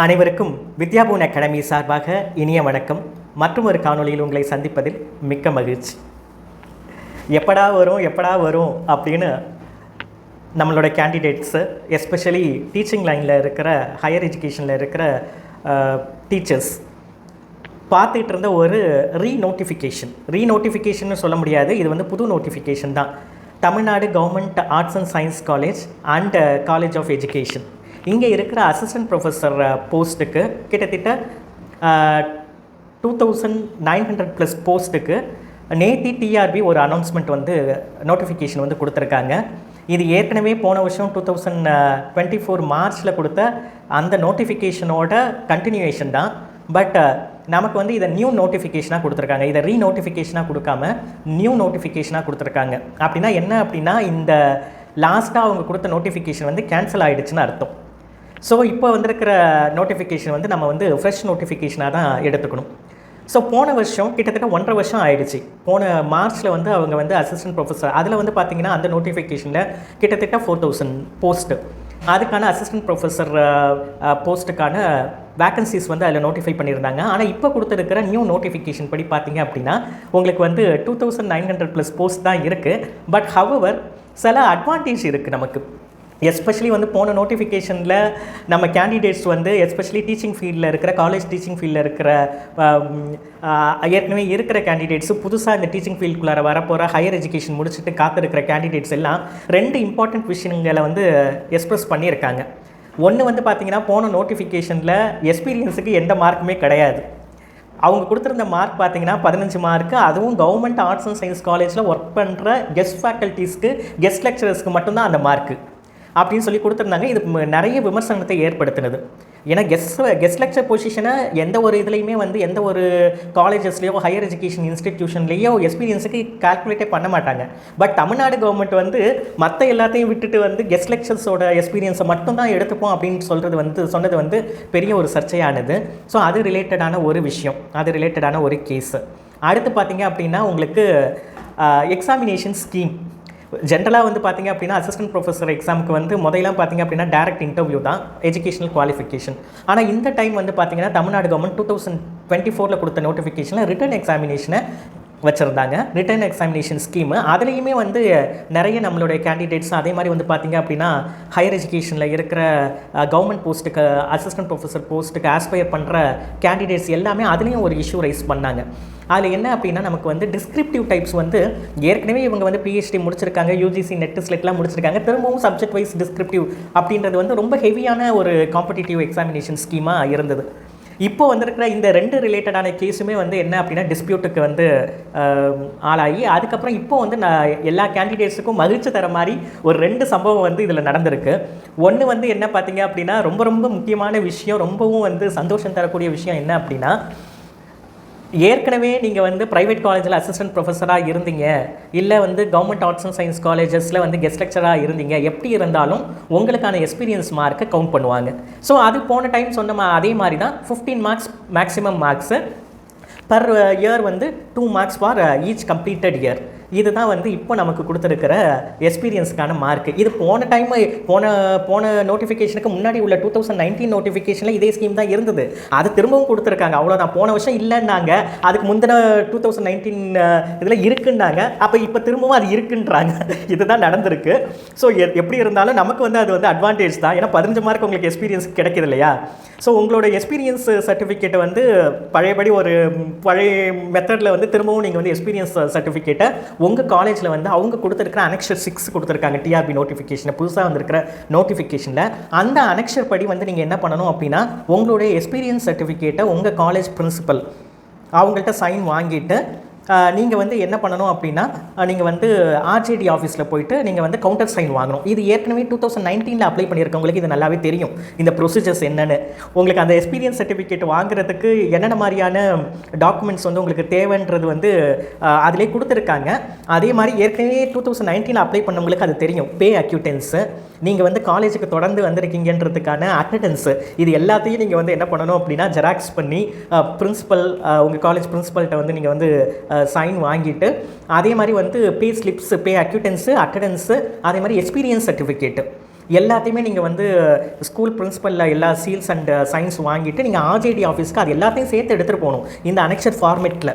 அனைவருக்கும் வித்யாபூன் அகாடமி சார்பாக இனிய வணக்கம். மற்றும் ஒரு காணொளியில் உங்களை சந்திப்பதில் மிக்க மகிழ்ச்சி. எப்படா வரும் அப்படின்னு நம்மளோட கேண்டிடேட்ஸு, எஸ்பெஷலி டீச்சிங் லைனில் இருக்கிற ஹையர் எஜுகேஷனில் இருக்கிற டீச்சர்ஸ் பார்த்துட்டு இருந்த ஒரு ரீநோட்டிஃபிகேஷன் சொல்ல முடியாது, இது புது நோட்டிஃபிகேஷன் தான். Tamil Nadu government arts and science college and college of education இங்கே இருக்கிற அசிஸ்டன்ட் ப்ரொஃபஸர் போஸ்ட்டுக்கு கிட்டத்தட்ட 2900+ போஸ்ட்டுக்கு நேத்தி டிஆர்பி ஒரு அனௌன்ஸ்மெண்ட் நோட்டிஃபிகேஷன் கொடுத்துருக்காங்க. இது ஏற்கனவே போன வருஷம் 2024 மார்ச்சில் கொடுத்த அந்த நோட்டிஃபிகேஷனோட கண்டினியூவேஷன் தான். பட் நமக்கு இதை நியூ நோட்டிஃபிகேஷனாக கொடுத்துருக்காங்க. இதை ரீநோட்டிஃபிகேஷனாக கொடுக்காம நியூ நோட்டிஃபிகேஷனாக கொடுத்துருக்காங்க. அப்படின்னா என்ன அப்படின்னா, இந்த லாஸ்ட்டாக அவங்க கொடுத்த நோட்டிஃபிகேஷன் கேன்சல் ஆகிடுச்சுன்னு அர்த்தம். ஸோ இப்போ வந்திருக்கிற நோட்டிஃபிகேஷன் நம்ம ஃப்ரெஷ் நோட்டிஃபிகேஷனாக தான் எடுத்துக்கணும். ஸோ போன வருஷம் கிட்டத்தட்ட 1.5 வருஷம் ஆகிடுச்சு. போன மார்ச்சில் அவங்க அசிஸ்டன்ட் ப்ரொஃபஸர் அதில் பார்த்தீங்கன்னா அந்த நோட்டிஃபிகேஷனில் கிட்டத்தட்ட 4000 போஸ்ட்டு, அதுக்கான அசிஸ்டன்ட் ப்ரொஃபஸர் போஸ்ட்டுக்கான வேக்கன்சிஸ் அதில் நோட்டிஃபை பண்ணியிருந்தாங்க. ஆனால் இப்போ கொடுத்துருக்கிற நியூ நோட்டிஃபிகேஷன் படி பார்த்தீங்க அப்படின்னா உங்களுக்கு 2900+ போஸ்ட் தான் இருக்குது. பட் ஹவவர் சில அட்வான்டேஜ் இருக்குது நமக்கு. எஸ்பெஷலி போன நோட்டிஃபிகேஷனில் நம்ம கேண்டிடேட்ஸ் எஸ்பெஷலி டீச்சிங் ஃபீல்டில் இருக்கிற காலேஜ் டீச்சிங் ஃபீல்டில் இருக்கிற ஏற்கனவே இருக்கிற கேண்டிடேட்ஸு, புதுசாக இந்த டீச்சிங் ஃபீல்டுக்குள்ளார வரப்போகிற ஹையர் எஜுகேஷன் முடிச்சுட்டு காத்திருக்கிற கேண்டிடேட்ஸ் எல்லாம் 2 இம்பார்ட்டண்ட் விஷயங்களை எக்ஸ்ப்ரெஸ் பண்ணியிருக்காங்க. ஒன்று பார்த்தீங்கன்னா, போன நோட்டிஃபிகேஷனில் எக்ஸ்பீரியன்ஸுக்கு எந்த மார்க்குமே கிடையாது. அவங்க கொடுத்துருந்த மார்க் பார்த்தீங்கன்னா 15 மார்க்கு, அதுவும் கவர்மெண்ட் ஆர்ட்ஸ் அண்ட் சயின்ஸ் காலேஜில் ஒர்க் பண்ணுற கெஸ்ட் ஃபேக்கல்ட்டிஸ்க்கு, கெஸ்ட் லெக்சரர்ஸ்க்கு மட்டும்தான் அந்த மார்க்கு அப்படின்னு சொல்லி கொடுத்துருந்தாங்க. இது நிறைய விமர்சனத்தை ஏற்படுத்தினது. ஏன்னா கெஸ்ட் லெக்சர் பொசிஷனை எந்த ஒரு இதுலேயுமே எந்த ஒரு காலேஜஸ்லேயோ ஹையர் எஜுகேஷன் இன்ஸ்டிடியூஷன்லேயோ எக்ஸ்பீரியன்ஸுக்கு கால்குலேட்டே பண்ண மாட்டாங்க. பட் தமிழ்நாடு கவர்மெண்ட் மற்ற எல்லாத்தையும் விட்டுட்டு கெஸ்ட் லெக்சர்ஸோட எக்ஸ்பீரியன்ஸை மட்டும்தான் எடுத்துப்போம் அப்படின்னு சொன்னது பெரிய ஒரு சர்ச்சையானது. ஸோ அது ரிலேட்டடான ஒரு விஷயம், அது ரிலேட்டடான ஒரு கேஸு. அடுத்து பார்த்தீங்க அப்படின்னா உங்களுக்கு எக்ஸாமினேஷன் ஸ்கீம் ஜென்ரலாக பார்த்தீங்க அப்படின்னா அசிஸ்டன்ட் ப்ரொஃபஸர் எக்ஸாமுக்கு முதலாம் பார்த்தீங்க அப்படின்னா டைரக்ட் இன்டர்வியூ தான் எஜுகேஷனல் குவாலிஃபிகேஷன். ஆனால் இந்த டைம் பார்த்தீங்கன்னா தமிழ்நாடு கவர்மெண்ட் 2024 கொடுத்த நோட்டிஃபிகேஷனில் ரிட்டன் எக்ஸாமினேஷனை வச்சுருந்தாங்க. ரிட்டன் எக்ஸாமினேஷன் ஸ்கீமு அதுலேயுமே நிறைய நம்மளுடைய கேண்டிடேட்ஸ் அதே மாதிரி பார்த்தீங்க அப்படின்னா ஹையர் எஜுகேஷனில் இருக்கிற கவர்மெண்ட் போஸ்ட்டுக்கு, அசிஸ்டன்ட் ப்ரொஃபஸர் போஸ்ட்டுக்கு ஆஸ்பயர் பண்ணுற கேண்டிடேட்ஸ் எல்லாமே அதுலேயும் ஒரு இஷ்யூ ரைஸ் பண்ணாங்க. அதில் என்ன அப்படின்னா, நமக்கு டிஸ்கிரிப்டிவ் டைப்ஸ் ஏற்கனவே இவங்க பிஹெச்டி முடிச்சிருக்காங்க, யூஜிசி நெட் ஸ்லெட்லாம் முடிச்சிருக்காங்க, திரும்பவும் சப்ஜெக்ட் வைஸ் டிஸ்கிரிப்டிவ் அப்படின்றது ரொம்ப ஹெவியான ஒரு காம்படிட்டிவ் எக்ஸாமினேஷன் ஸ்கீமாக இருந்தது. இப்போ வந்திருக்கிற இந்த 2 ரிலேட்டடான கேஸுமே என்ன அப்படின்னா டிஸ்பியூட்டுக்கு ஆளாகி அதுக்கப்புறம் இப்போ எல்லா கேண்டிடேட்ஸுக்கும் மகிழ்ச்சி தர மாதிரி ஒரு 2 சம்பவம் இதில் நடந்திருக்கு. ஒன்று என்ன பார்த்தீங்க அப்படின்னா, ரொம்ப ரொம்ப முக்கியமான விஷயம், ரொம்பவும் சந்தோஷம் தரக்கூடிய விஷயம் என்ன அப்படின்னா, ஏற்கனவே நீங்கள் ப்ரைவேட் காலேஜில் அசிஸ்டன்ட் ப்ரொஃபஸராக இருந்தீங்க, இல்லை கவர்மெண்ட் ஆர்ட்ஸ் அண்ட் சயின்ஸ் காலேஜஸில் கெஸ்ட் லெக்சராக இருந்தீங்க, எப்படி இருந்தாலும் உங்களுக்கான எக்ஸ்பீரியன்ஸ் மார்க்கை கவுண்ட் பண்ணுவாங்க. ஸோ அது போன டைம் சொன்ன அதே மாதிரி தான் 15 marks maximum marks per year 2 marks for each completed year. இதுதான் இப்போ நமக்கு கொடுத்துருக்கிற எக்ஸ்பீரியன்ஸுக்கான மார்க்கு. இது போன டைம் போன நோட்டிஃபிகேஷனுக்கு முன்னாடி உள்ள 2019 நோட்டிஃபிகேஷனில் இதே ஸ்கீம் தான் இருந்தது. அது திரும்பவும் கொடுத்துருக்காங்க, அவ்வளோதான். போன வருஷம் இல்லைன்னாங்க, அதுக்கு முந்தின 2019 இதில் இருக்குன்னாங்க, அப்போ இப்போ திரும்பவும் அது இருக்குன்றாங்க. இதுதான் நடந்திருக்கு. ஸோ எப்படி இருந்தாலும் நமக்கு அது அட்வான்டேஜ் தான். ஏன்னா 15 மார்க் உங்களுக்கு எக்ஸ்பீரியன்ஸ் கிடைக்கிது இல்லையா? ஸோ உங்களோட எக்ஸ்பீரியன்ஸ் சர்டிஃபிகேட்டை பழையபடி ஒரு பழைய மெத்தடில் திரும்பவும் நீங்கள் எக்ஸ்பீரியன்ஸ் சர்டிஃபிகேட்டை உங்கள் காலேஜில் அவங்க கொடுத்துருக்கிற அனெக்ஷர் 6 கொடுத்துருக்காங்க டிஆர்பி நோட்டிஃபிகேஷனை, புதுசாக வந்திருக்கிற நோட்டிஃபிகேஷனில். அந்த அனெக்ஷர் படி நீங்கள் என்ன பண்ணணும் அப்படின்னா, உங்களுடைய எக்ஸ்பீரியன்ஸ் சர்டிஃபிகேட்டை உங்கள் காலேஜ் பிரின்சிபல் அவங்கள்ட்ட சைன் வாங்கிட்டு நீங்கள் என்ன பண்ணணும் அப்படின்னா, நீங்கள் ஆர்ஜேடி ஆஃபீஸில் போயிட்டு நீங்கள் கவுண்டர் சைன் வாங்கணும். இது ஏற்கனவே 2019 அப்ளை பண்ணியிருக்கவங்களுக்கு இது நல்லாவே தெரியும், இந்த ப்ரொசீஜர்ஸ் என்னென்னு. உங்களுக்கு அந்த எக்ஸ்பீரியன்ஸ் சர்டிஃபிகேட் வாங்குறதுக்கு என்னென்ன மாதிரியான டாக்குமெண்ட்ஸ் உங்களுக்கு தேவைன்றது அதிலே கொடுத்துருக்காங்க. அதே மாதிரி ஏற்கனவே 2019 அப்ளை பண்ணவங்களுக்கு அது தெரியும். பே அக்யூட்டன்ஸு, நீங்கள் காலேஜுக்கு தொடர்ந்து வந்திருக்கீங்கன்றதுக்கான அட்டெண்டன்ஸு, இது எல்லாத்தையும் நீங்கள் என்ன பண்ணணும் அப்படின்னா ஜெராக்ஸ் பண்ணி பிரின்சிபல், உங்கள் காலேஜ் பிரின்சிபல்கிட்ட நீங்கள் சைன் வாங்கிட்டு, அதே மாதிரி பே ஸ்லிப்ஸு, பே அக்யூட்டன்ஸு, அட்டெண்டன்ஸு, அதே மாதிரி எக்ஸ்பீரியன்ஸ் சர்டிஃபிகேட்டு, எல்லாத்தையுமே நீங்கள் வந்து ஸ்கூல் பிரின்சிபலில் எல்லா சீல்ஸ் அண்ட் சைன்ஸ் வாங்கிட்டு நீங்கள் ஆர்ஜேடி ஆஃபீஸ்க்கு அது எல்லாத்தையும் சேர்த்து எடுத்துகிட்டு போகணும் இந்த அனெக்சர் ஃபார்மேட்டில்.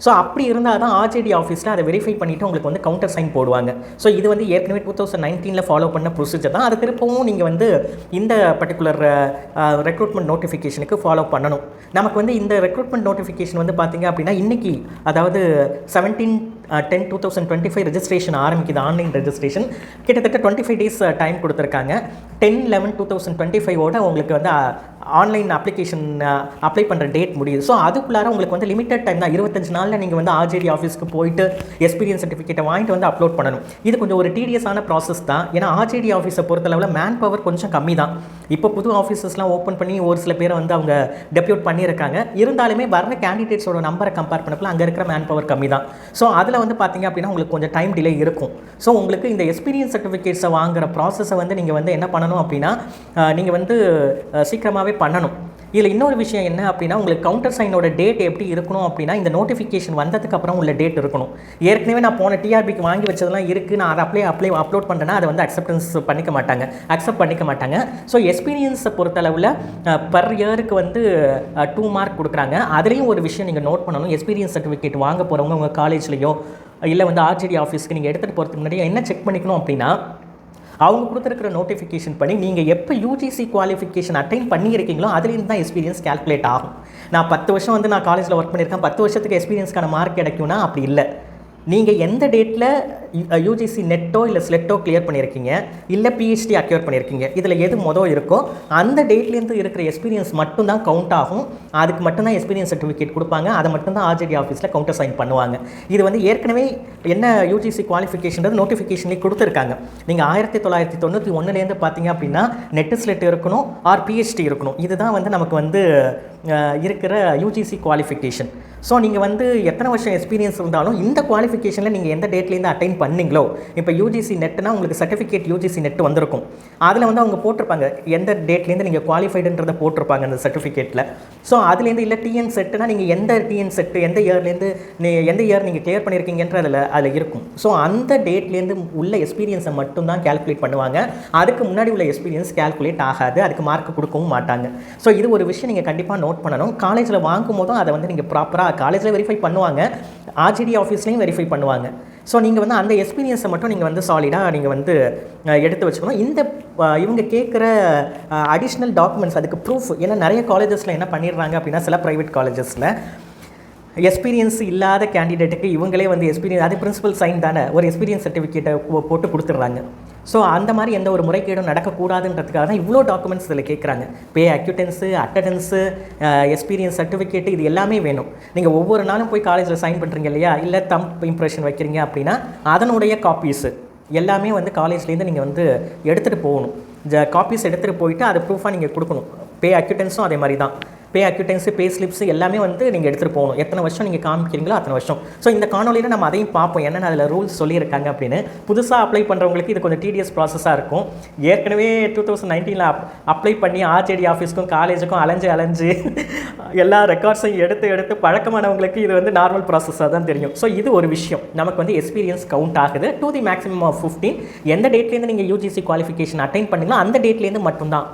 ஸோ அப்படி இருந்தால் தான் ஆர்ஜேடி ஆஃபீஸில் அதை வெரிஃபை பண்ணிவிட்டு உங்களுக்கு வந்து கவுண்டர் சைன் போடுவாங்க. ஸோ இது வந்து ஏற்கனவே 2019 ஃபாலோ பண்ண ப்ரொசீஜர் தான். அது திருப்பவும் நீங்கள் வந்து இந்த பர்டிகுலர் ரெக்ரூட்மெண்ட் நோட்டிஃபிகேஷனுக்கு ஃபாலோ பண்ணணும். நமக்கு வந்து இந்த ரெக்ரூட்மெண்ட் நோட்டிஃபிகேஷன் வந்து பார்த்திங்க அப்படின்னா இன்றைக்கி, அதாவது 17/10/2025 ரெஜிஸ்ட்ரேஷன் ஆரம்பிக்குது. ஆன்லைன் ரெஜிஸ்ட்ரேஷன் கிட்டத்தட்ட 25 டேஸ் டைம் கொடுத்துருக்காங்க. 10/11/2025 உங்களுக்கு வந்து ஆன்லைன் அப்ளிகேஷன் அப்ளை பண்ணுற டேட் முடியுது. ஸோ அதுக்குள்ளார உங்களுக்கு வந்து லிமிட்டட் டைம் தான், 25 நாளில் நீங்கள் வந்து ஆர்ஜேடி ஆஃபீஸ்க்கு போயிட்டு எக்ஸ்பீரியன்ஸ் சர்டிஃபிகேட்டை வாங்கிட்டு வந்து அப்லோட் பண்ணணும். இது கொஞ்சம் ஒரு டீடியஸான ப்ராசஸ் தான். ஏன்னா ஆர்ஜேடி ஆஃபீஸை பொறுத்தளவில் மேன் பவர் கொஞ்சம் கம்மி தான். இப்போ புது ஆஃபீஸஸ்லாம் ஓப்பன் பண்ணி ஒரு சில பேரை வந்து அவங்க டெப்யூட் பண்ணியிருக்காங்க. இருந்தாலுமே வர்ற கேண்டிடேட்ஸோட நம்பரை கம்பேர் பண்ணப்பல அங்கே இருக்கிற மேன் பவர் கம்மி தான். ஸோ அதில் வந்து பார்த்திங்க அப்படின்னா உங்களுக்கு கொஞ்சம் டைம் டிலே இருக்கும். ஸோ உங்களுக்கு இந்த எக்ஸ்பீரியன்ஸ் சர்டிஃபிகேட்ஸை வாங்குகிற ப்ராசஸை வந்து நீங்கள் வந்து என்ன பண்ணணும் அப்படின்னா நீங்கள் வந்து சீக்கிரமாகவே பண்ணணும். இதில் இன்னொரு விஷயம் என்ன அப்படின்னா உங்களுக்கு கவுண்டர் சைனோட டேட் எப்படி இருக்கணும் அப்படின்னா இந்த நோட்டிஃபிகேஷன் வந்ததுக்கப்புறம் உள்ள டேட் இருக்கணும். ஏற்கனவே நான் போன டிஆர்பிக்கு வாங்கி வச்சதெல்லாம் இருக்குது, நான் அதை அப்லோட் பண்ணுறேன்னா அதை வந்து அக்செப்ட் பண்ணிக்க மாட்டாங்க. ஸோ எக்ஸ்பீரியன்ஸை பொறுத்தளவில் பர் இயருக்கு வந்து 2 மார்க் கொடுக்குறாங்க. அதுலேயும் ஒரு விஷயம் நீங்கள் நோட் பண்ணணும். எக்ஸ்பீரியன்ஸ் சர்டிஃபிகேட் வாங்க போகிறவங்க உங்கள் காலேஜ்லையோ இல்லை வந்து ஆர்ஜேடி ஆஃபீஸ்க்கு நீங்கள் எடுத்துகிட்டு போகிறதுக்கு முன்னாடி என்ன செக் பண்ணிக்கணும் அப்படின்னா அவங்க கொடுத்துருக்கிற நோட்டிஃபிகேஷன் பண்ணி நீங்கள் எப்போ யூஜிசி குவாலிஃபிகேஷன் அட்டைன் பண்ணியிருக்கீங்களோ அதுலேருந்து தான் எக்ஸ்பீரியன்ஸ் கேல்குலேட் ஆகும். நான் 10 வருஷம் வந்து நான் காலேஜில் ஒர்க் பண்ணியிருக்கேன், 10 வருஷத்துக்கு எக்ஸ்பீரியன்ஸ்க்கான மார்க் கிடைக்கும்னா அப்படி இல்லை. நீங்கள் எந்த டேட்டில் யூஜிசி நெட்டோ இல்லை ஸ்லெட்டோ கிளியர் பண்ணியிருக்கீங்க, இல்லை பிஹெச்டி அக்யூர் பண்ணியிருக்கீங்க, இதில் எது மொதல் இருக்கோ அந்த டேட்லேருந்து இருக்கிற எக்ஸ்பீரியன்ஸ் மட்டும்தான் கவுண்ட் ஆகும். அதுக்கு மட்டும்தான் எக்ஸ்பீரியன்ஸ் சர்டிஃபிகேட் கொடுப்பாங்க. அதை மட்டும்தான் ஆர்ஜேடி ஆஃபீஸில் கவுண்டர் சைன் பண்ணுவாங்க. இது வந்து ஏற்கனவே என்ன யூஜிசி குவாலிஃபிகேஷன்றது நோட்டிஃபிகேஷன்லேயே கொடுத்துருக்காங்க. நீங்கள் 1991 பார்த்தீங்க அப்படின்னா நெட்டு ஸ்லெட் இருக்கணும் ஆர் பிஹெச்டி இருக்கணும். இதுதான் வந்து நமக்கு வந்து இருக்கிற யூஜிசி குவாலிஃபிகேஷன். ஸோ நீங்கள் வந்து எத்தனை வருஷம் எக்ஸ்பீரியன்ஸ் இருந்தாலும் இந்த குவாலிஃபிகேஷனில் நீங்கள் எந்த டேட்லேருந்து அட்டைன் பண்ணீங்களோ, இப்போ யூஜிசி நெட்டுனா உங்களுக்கு சர்டிஃபிகேட் யூஜிசி நெட் வந்திருக்கும். அதில் வந்து அவங்க போட்டிருப்பாங்க எந்த டேட்லேருந்து நீங்கள் குவாலிஃபைடுன்றதை போட்டிருப்பாங்க அந்த சர்டிஃபிகேட்டில். ஸோ அதுலேருந்து இல்லை டிஎன் செட்டுனா நீங்கள் எந்த டிஎன் செட்டு எந்த இயர்லேருந்து எந்த இயர் நீங்கள் கிளியர் பண்ணியிருக்கீங்கன்ற அதில் இருக்கும். ஸோ அந்த டேட்லேருந்து உள்ள எக்ஸ்பீரியன்ஸை மட்டும்தான் கேல்குலேட் பண்ணுவாங்க. அதுக்கு முன்னாடி உள்ள எக்ஸ்பீரியன்ஸ் கேல்குலேட் ஆகாது, அதுக்கு மார்க் கொடுக்கவும் மாட்டாங்க. ஸோ இது ஒரு விஷயம் நீங்கள் கண்டிப்பாக நோட் பண்ணணும். காலேஜில் வாங்கும் போதும் அதை வந்து நீங்கள் ப்ராப்பராக காலேஜில் வெரிஃபை பண்ணுவாங்க, ஆர்ஜிடி ஆஃபீஸ்லையும் வெரிஃபை பண்ணுவாங்க. ஸோ நீங்கள் வந்து அந்த எக்ஸ்பீரியன்ஸை மட்டும் நீங்கள் வந்து சாலிடாக நீங்கள் வந்து எடுத்து வச்சுக்கணும். இந்த இவங்க கேட்குற அடிஷ்னல் டாக்குமெண்ட்ஸ் அதுக்கு ப்ரூஃப். ஏன்னா நிறைய காலேஜஸில் என்ன பண்ணிடுறாங்க அப்படின்னா சில ப்ரைவேட் காலேஜஸில் எக்ஸ்பீரியன்ஸ் இல்லாத கேண்டிடேட்டுக்கு இவங்களே வந்து எக்ஸ்பீரியன்ஸ், அது பிரின்சிபல் சைன் தானே, ஒரு எக்ஸ்பீரியன்ஸ் சர்டிஃபிகேட்டை போட்டு கொடுத்துட்றாங்க. ஸோ அந்த மாதிரி எந்த ஒரு முறைகேடும் நடக்கக்கூடாதுன்றதுக்காக தான் இவ்வளோ டாக்குமெண்ட்ஸ் இதில் கேட்குறாங்க. பே அக்யூட்டன்ஸு, அட்டண்டன்ஸு, எக்ஸ்பீரியன்ஸ் சர்டிஃபிகேட்டு, இது எல்லாமே வேணும். நீங்கள் ஒவ்வொரு நாளும் போய் காலேஜில் சைன் பண்ணுறீங்க இல்லையா, இல்லை தம்ப் இம்ப்ரெஷன் வைக்கிறீங்க அப்படின்னா அதனுடைய காப்பீஸு எல்லாமே வந்து காலேஜ்லேருந்து நீங்கள் வந்து எடுத்துகிட்டு போகணும். காப்பீஸ் எடுத்துகிட்டு போயிட்டு அதை ப்ரூஃபாக நீங்கள் கொடுக்கணும். பே அக்யூட்டன்ஸும் அதே மாதிரி தான். பே அக்யூட்டன்ஸு, பே ஸ்லிப்ஸு எல்லாமே வந்து நீங்கள் எடுத்துகிட்டு போகணும். எத்தனை வருஷம் நீங்கள் காமிக்கிறீங்களோ அத்தனை வருஷம். ஸோ இந்த காணொலியில் நம்ம அதையும் பார்ப்போம், என்னென்ன அதில் ரூல்ஸ் சொல்லியிருக்காங்க அப்படின்னு. புதுசாக அப்ளை பண்ணுறவங்களுக்கு இது கொஞ்சம் டிடிஎஸ் ப்ராசஸாக இருக்கும். ஏற்கனவே 2019 அப்ளை பண்ணி ஆர்ஜேடி ஆஃபீஸ்க்கும் காலேஜுக்கும் அலைஞ்சு எல்லா ரெக்கார்ட்ஸையும் எடுத்து பழக்கமானவங்களுக்கு இது வந்து நார்மல் ப்ராசஸாக தான் தெரியும். ஸோ இது ஒரு விஷயம். நமக்கு வந்து எக்ஸ்பீரியன்ஸ் கவுண்ட் ஆகுது டு தி மேக்ஸிமம் ஆஃப் 15. எந்த டேட்லேருந்து நீங்கள் யூஜிசி குவாலிஃபிகேஷன் அட்டைன் பண்ணீங்களோ அந்த டேட்லேருந்து மட்டும்தான்.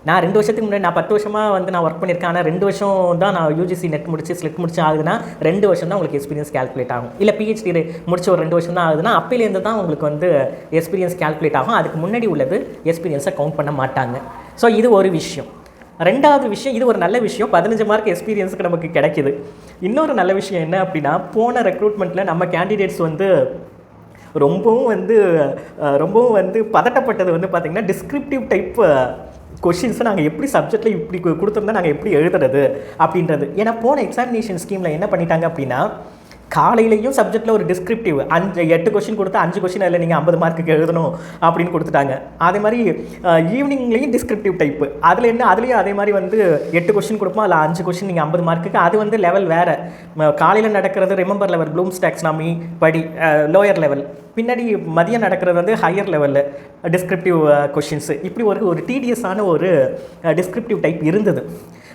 நான் 2 வருஷத்துக்கு முன்னாடி, நான் 10 வருஷமாக வந்து நான் ஒர்க் பண்ணியிருக்கேன். ஆனால் 2 வருஷம் தான் நான் யூஜிசி நெட் முடிச்சு ஸ்லெட் முடிச்சு ஆகுதுன்னா 2 வருஷம் தான் உங்களுக்கு எக்ஸ்பீரியன்ஸ் கேல்குலேட் ஆகும். இல்லை பிஹெச்டி முடிச்சு ஒரு 2 வருஷம் தான் ஆகுதுன்னா அப்போலேருந்து தான் உங்களுக்கு வந்து எக்ஸ்பீரியன்ஸ் கேல்குலேட் ஆகும். அதுக்கு முன்னாடி உள்ளது எக்ஸ்பீரியன்ஸை கவுண்ட் பண்ண மாட்டாங்க. ஸோ இது ஒரு விஷயம். ரெண்டாவது விஷயம், இது ஒரு நல்ல விஷயம், 15 மார்க் எக்ஸ்பீரியன்ஸுக்கு நமக்கு கிடைக்கிது. இன்னொரு நல்ல விஷயம் என்ன அப்படின்னா, போன ரெக்ரூட்மெண்ட்டில் நம்ம கேண்டிடேட்ஸ் வந்து ரொம்பவும் வந்து பதட்டப்பட்டது வந்து பார்த்திங்கன்னா டிஸ்கிரிப்டிவ் டைப் கொஷின்ஸை நாங்கள் எப்படி சப்ஜெக்டில் இப்படி கொடுத்துருந்தா நாங்கள் எப்படி எழுதுறது அப்படின்றது. ஏன்னா போன எக்ஸாமினேஷன் ஸ்கீமில் என்ன பண்ணிட்டாங்க அப்படின்னா, காலையிலையும் சப்ஜெக்டில் ஒரு டிஸ்கிரிப்டிவ் 8 கொஷின் கொடுத்தா 5 கொஷின் அதில் நீங்கள் 50 மார்க்குக்கு எழுதணும் அப்படின்னு கொடுத்துட்டாங்க. அதே மாதிரி ஈவினிங்லேயும் டிஸ்கிரிப்டிவ் டைப்பு அதுலேயும் அதே மாதிரி வந்து 8 கொஷின் கொடுப்போம், அதில் 5 கொஷின் நீங்கள் 50 மார்க்குக்கு. அது வந்து லெவல் வேறு. காலையில் நடக்கிறது ரிமெம்பர் லெவல், ப்ளூம்ஸ் டாக்ஸானமி படி லோயர் லெவல், பின்னாடி மதியம் நடக்கிறது வந்து ஹையர் லெவலில் டிஸ்கிரிப்டிவ் கொஷின்ஸு. இப்படி ஒரு டிடிஎஸான ஒரு டிஸ்கிரிப்டிவ் டைப் இருந்தது.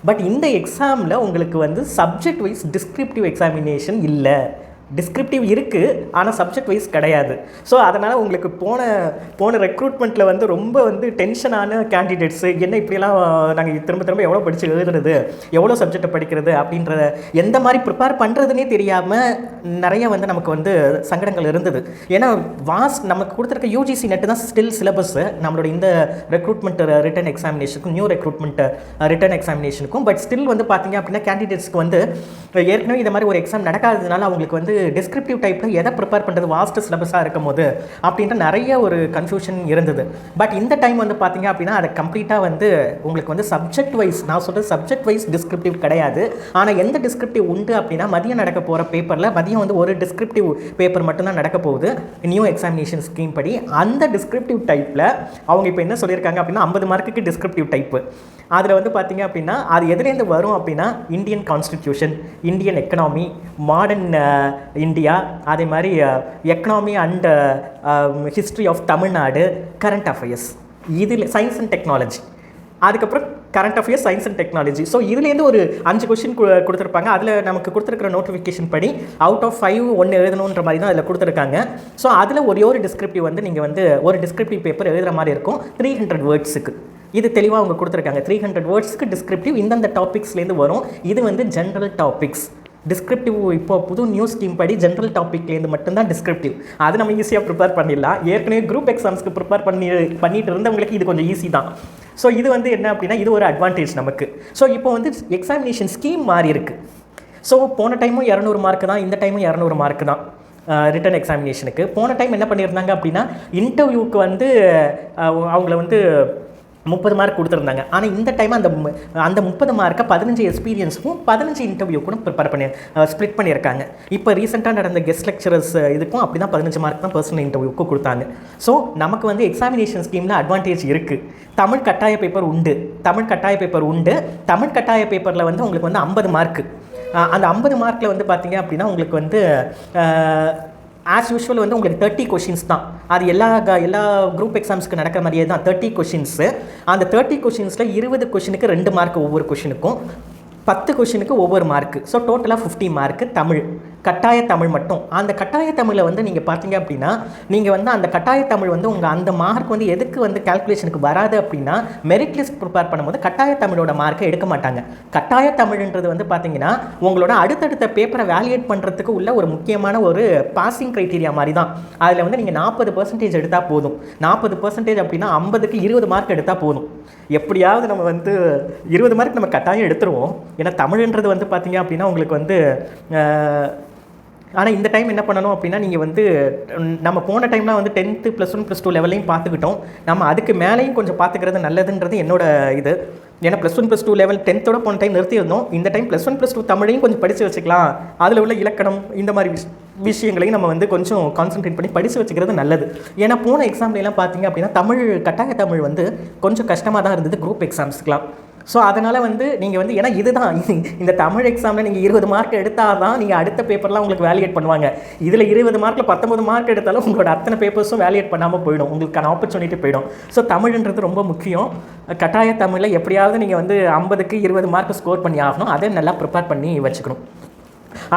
பட் இந்த எக்ஸாமில் உங்களுக்கு வந்து சப்ஜெக்ட் வைஸ் டிஸ்கிரிப்டிவ் எக்ஸாமினேஷன் இல்லை. டிஸ்கிரிப்டிவ் இருக்குது, ஆனால் சப்ஜெக்ட் வைஸ் கிடையாது. ஸோ அதனால் உங்களுக்கு போன ரெக்ரூட்மெண்ட்டில் வந்து ரொம்ப வந்து டென்ஷனான கேண்டிடேட்ஸு, என்ன இப்படியெல்லாம் நாங்கள் திரும்ப எவ்வளோ படித்து எழுதுறது, எவ்வளோ சப்ஜெக்டை படிக்கிறது அப்படின்ற எந்த மாதிரி ப்ரிப்பேர் பண்ணுறதுனே தெரியாமல் நிறைய வந்து நமக்கு வந்து சங்கடங்கள் இருந்தது. ஏன்னா நமக்கு கொடுத்துருக்க யூஜிசி நெட்டு தான் ஸ்டில் சிலபஸ்ஸு நம்மளோட இந்த ரெக்ரூட்மெண்ட் ரிட்டன் எக்ஸாமினேஷனுக்கும் நியூ ரெக்ரூட்மெண்ட் ரிட்டன் எக்ஸாமினேஷனுக்கும். பட் ஸ்டில் வந்து பார்த்தீங்க அப்படின்னா கேண்டிடேட்ஸ்க்கு வந்து ஏற்கனவே இந்த மாதிரி ஒரு எக்ஸாம் நடக்காததுனால அவங்களுக்கு வந்து டிஸ்கிரிப்டிவ் டைப்பில் எதை ப்ரிப்பேர் பண்ணுறது வாஸ்ட் சிலபஸாக இருக்கும் போது அப்படின்ற நிறைய ஒரு கன்ஃபியூஷன் இருந்தது. பட் இந்த டைம் வந்து பார்த்தீங்க அப்படின்னா அதை கம்ப்ளீட்டாக வந்து உங்களுக்கு வந்து சப்ஜெக்ட் வைஸ், நான் சொல்கிறது சப்ஜெக்ட் வைஸ் டிஸ்கிரிப்டிவ் கிடையாது. ஆனால் எந்த டிஸ்கிரிப்டிவ் உண்டு அப்படின்னா மதியம் நடக்க போகிற பேப்பரில் மதியம் வந்து ஒரு டிஸ்கிரிப்டிவ் பேப்பர் மட்டும்தான் நடக்க போகுது நியூ எக்ஸாமினேஷன் ஸ்கீம் படி. அந்த டிஸ்கிரிப்டிவ் டைப்பில் அவங்க இப்போ என்ன சொல்லியிருக்காங்க அப்படின்னா 50 மார்க்குக்கு டிஸ்கிரிப்டிவ் டைப்பு. அதில் வந்து பார்த்தீங்க அப்படின்னா அது எதுலேருந்து வரும் அப்படின்னா Indian constitution, Indian economy, modern India, அதே மாதிரி economy and history of Tamil Nadu, current affairs, இதில் சயின்ஸ் அண்ட் டெக்னாலஜி, அதுக்கப்புறம் current affairs, science and technology. So இதுலேருந்து ஒரு 5 கொஸ்டின் கொடுத்துருப்பாங்க. அதில் நமக்கு கொடுத்துருக்கிற நோட்டிஃபிகேஷன் படி அவுட் ஆஃப் 5 1 எழுதணுன்ற மாதிரி தான் அதில் கொடுத்துருக்காங்க. ஸோ அதில் ஒரு டிஸ்கிரிப்டிவ் வந்து நீங்கள் வந்து ஒரு டிஸ்கிரிப்டிவ் பேப்பர் எழுதுகிற மாதிரி இருக்கும் 300 வேர்ட்ஸுக்கு. இது தெளிவாக அவங்க கொடுத்துருக்காங்க. 300 வேர்ட்ஸுக்கு டிஸ்கிரிப்டிவ் இந்தந்த டாபிக்ஸ்லேருந்து வரும். இது வந்து ஜென்ரல் டாபிக்ஸ். டிஸ்கிரிப்டிவ் இப்போ புது நியூ ஸ்கீம் படி ஜென்ரல் டாப்பிக்லேருந்து மட்டும்தான் டிஸ்கிரிப்டிவ். அது நம்ம ஈஸியாக ப்ரிப்பேர் பண்ணிடலாம். ஏற்கனவே குரூப் எக்ஸாம்ஸ்க்கு ப்ரிப்பேர் பண்ணிட்டு இருந்தவங்களுக்கு இது கொஞ்சம் ஈஸி தான். ஸோ இது வந்து என்ன அப்படின்னா இது ஒரு அட்வான்டேஜ் நமக்கு. ஸோ இப்போ வந்து எக்ஸாமினேஷன் ஸ்கீம் மாறி இருக்குது. ஸோ போன டைமும் 200 மார்க்கு தான், இந்த டைமும் 200 மார்க்கு தான் ரிட்டன் எக்ஸாமினேஷனுக்கு. போன டைம் என்ன பண்ணியிருந்தாங்க அப்படின்னா இன்டர்வியூக்கு வந்து அவங்கள வந்து 30 மார்க் கொடுத்துருந்தாங்க. ஆனால் இந்த டைம் அந்த 30 மார்க்கை 15 எக்ஸ்பீரியன்ஸுக்கும் 15 இன்டர்வியூக்கும் ஸ்ப்ளிட் பண்ணியிருக்காங்க. இப்போ ரீசெண்டாக நடந்த கெஸ்ட் லெக்சரர்ஸ் இதுக்கும் அப்படி தான் 15 மார்க் தான் பர்சனல் இன்டர்வியூக்கும் கொடுத்தாங்க. ஸோ நமக்கு வந்து எக்ஸாமினேஷன் ஸ்கீமில் அட்வான்டேஜ் இருக்குது. தமிழ் கட்டாய பேப்பர் உண்டு. தமிழ் கட்டாய பேப்பரில் வந்து உங்களுக்கு வந்து 50 மார்க்கு. அந்த 50 மார்க்கில் வந்து பார்த்தீங்க அப்படின்னா உங்களுக்கு வந்து ஆஸ் யூஷுவல் வந்து உங்களுக்கு 30 கொஷின்ஸ் தான். அது எல்லா குரூப் எக்ஸாம்ஸ்க்கு நடக்கிற மாதிரியே தான் 30 கொஷின்ஸு. அந்த 30 கொஷின்ஸில் 20 கொஷினுக்கு 2 மார்க் ஒவ்வொரு கொஷினுக்கும், 10 கொஷினுக்கு ஒவ்வொரு மார்க்கு. ஸோ டோட்டலாக 50 மார்க்கு தமிழ், கட்டாய தமிழ் மட்டும். அந்த கட்டாய தமிழில் வந்து நீங்கள் பார்த்தீங்க அப்படின்னா நீங்கள் வந்து அந்த கட்டாய தமிழ் வந்து உங்கள் அந்த மார்க் வந்து எதுக்கு வந்து கால்குலேஷனுக்கு வராது அப்படின்னா மெரிட் லிஸ்ட் ப்ரிப்பேர் பண்ணும்போது கட்டாய தமிழோட மார்க்கை எடுக்க மாட்டாங்க. கட்டாய தமிழ்ன்றது வந்து பார்த்தீங்கன்னா உங்களோட அடுத்தடுத்த பேப்பரை வேலிடேட் பண்ணுறதுக்கு உள்ள ஒரு முக்கியமான ஒரு பாசிங் க்ரைட்டீரியா மாதிரி தான். அதில் வந்து நீங்கள் 40% எடுத்தால் போதும். 40% அப்படின்னா 50க்கு 20 மார்க் எடுத்தால் போதும். எப்படியாவது நம்ம வந்து 20 மார்க் நம்ம கட்டாயம் எடுத்துருவோம். ஏன்னா தமிழ்ன்றது வந்து பார்த்தீங்க அப்படின்னா உங்களுக்கு வந்து ஆனால் இந்த டைம் என்ன பண்ணணும் அப்படின்னா நீங்கள் வந்து நம்ம போன டைம்லாம் வந்து 10th +1 +2 லெவலையும் பார்த்துக்கிட்டோம். நம்ம அதுக்கு மேலேயும் கொஞ்சம் பார்த்துக்கிறது நல்லதுன்றது என்னோட இது. ஏன்னா +1 +2 லெவல் 10th போன டைம் நிறுத்தியிருந்தோம். இந்த டைம் +1 +2 தமிழையும் கொஞ்சம் படித்து வச்சுக்கலாம். அதில் உள்ள இலக்கணம் இந்த மாதிரி விஷயங்களையும் நம்ம வந்து கொஞ்சம் கான்சன்ட்ரேட் பண்ணி படித்து வச்சுக்கிறது நல்லது. ஏன்னா போன எக்ஸாம்லாம் பார்த்தீங்க அப்படின்னா கட்டாய தமிழ் வந்து கொஞ்சம் கஷ்டமாக தான் இருந்தது குரூப் எக்ஸாம்ஸ்க்குலாம். ஸோ அதனால் வந்து நீங்கள் வந்து ஏன்னா இதுதான் இந்த தமிழ் எக்ஸாமில் நீங்கள் 20 மார்க் எடுத்தால் தான் நீங்கள் அடுத்த பேப்பர்லாம் உங்களுக்கு வேலிடேட் பண்ணுவாங்க. இதில் 20 மார்க்கில் 19 மார்க் எடுத்தாலும் உங்களோட அத்தனை பேப்பர்ஸும் வேலிடேட் பண்ணாமல் போயிடும், உங்களுக்கான ஆப்பர்ச்சுனிட்டி போயிடும். ஸோ தமிழ்ன்றது ரொம்ப முக்கியம். கட்டாய தமிழில் எப்படியாவது நீங்கள் வந்து 50க்கு 20 மார்க் ஸ்கோர் பண்ணி ஆகணும். அதை நல்லா ப்ரிப்பேர் பண்ணி வச்சுக்கணும்.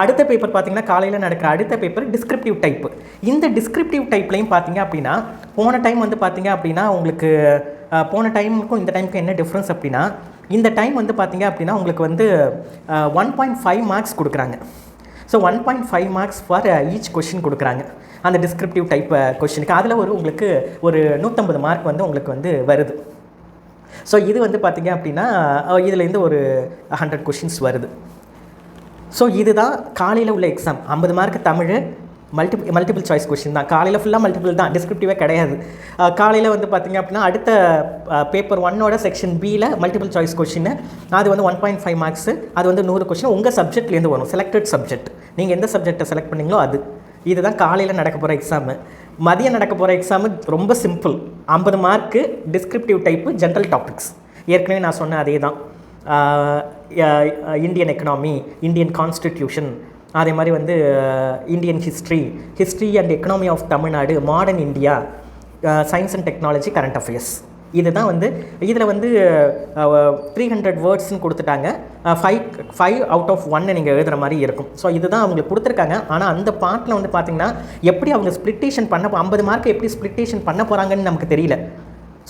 அடுத்த பேப்பர் பார்த்தீங்கன்னா காலையில் நடக்கிற அடுத்த பேப்பர் டிஸ்கிரிப்டிவ் டைப்பு. இந்த டிஸ்கிரிப்டிவ் டைப்லையும் பார்த்தீங்க அப்படின்னா போன டைம் வந்து பார்த்தீங்க அப்படின்னா உங்களுக்கு போன டைமுக்கும் இந்த டைமுக்கும் என்ன டிஃப்ரென்ஸ் அப்படின்னா இந்த டைம் வந்து பார்த்தீங்க அப்படின்னா உங்களுக்கு வந்து 1.5 மார்க்ஸ் கொடுக்குறாங்க. So 1.5 marks for each question கொடுக்குறாங்க அந்த டிஸ்கிரிப்டிவ் டைப் கொஷினுக்கு. அதில் உங்களுக்கு ஒரு 150 மார்க் வந்து உங்களுக்கு வந்து வருது. ஸோ இது வந்து பார்த்தீங்க அப்படின்னா இதுலேருந்து ஒரு 100 கொஷின்ஸ் வருது. ஸோ இதுதான் காலையில் உள்ள exam. 50 mark Tamil, multiple choice question தான். காலையில் ஃபுல்லாக மல்டிபிள் தான், டிஸ்கிரிப்டிவே கிடையாது. காலையில் வந்து பார்த்திங்க அப்படின்னா அடுத்த பேப்பர் 1 செக்ஷன் பியில் மல்டிபிள் சாய்ஸ் கொஷின். அது வந்து 1.5 மார்க்ஸு. அது வந்து 100 கொஷின் உங்கள் சப்ஜெக்ட்லேருந்து வரும். செலக்டட் சப்ஜெக்ட், நீங்கள் எந்த சப்ஜெக்டை செலக்ட் பண்ணிங்களோ அது. இதுதான் காலையில் நடக்க போகிற எக்ஸாமு. மதியம் நடக்க போகிற எக்ஸாமு ரொம்ப simple. 50 mark descriptive type, general topics. ஏற்கனவே நான் சொன்ன அதே தான். இந்தியன் எக்கனாமி, இந்தியன் கான்ஸ்டிடியூஷன், அதே மாதிரி வந்து Indian history and economy of Tamil Nadu, modern India, science and technology, current affairs. இதுதான் வந்து இதில் வந்து 300 வேர்ட்ஸ்னு கொடுத்துட்டாங்க. 5 அவுட் ஆஃப் 1 நீங்கள் எழுதுகிற மாதிரி இருக்கும். ஸோ இதுதான் அவங்களுக்கு கொடுத்துருக்காங்க. ஆனால் அந்த பார்ட்டில் வந்து பார்த்திங்கன்னா எப்படி அவங்க ஸ்ப்ளிட்டேஷன் பண்ண 50 மார்க் எப்படி ஸ்ப்ளிட்டேஷன் பண்ண போகிறாங்கன்னு நமக்கு தெரியல.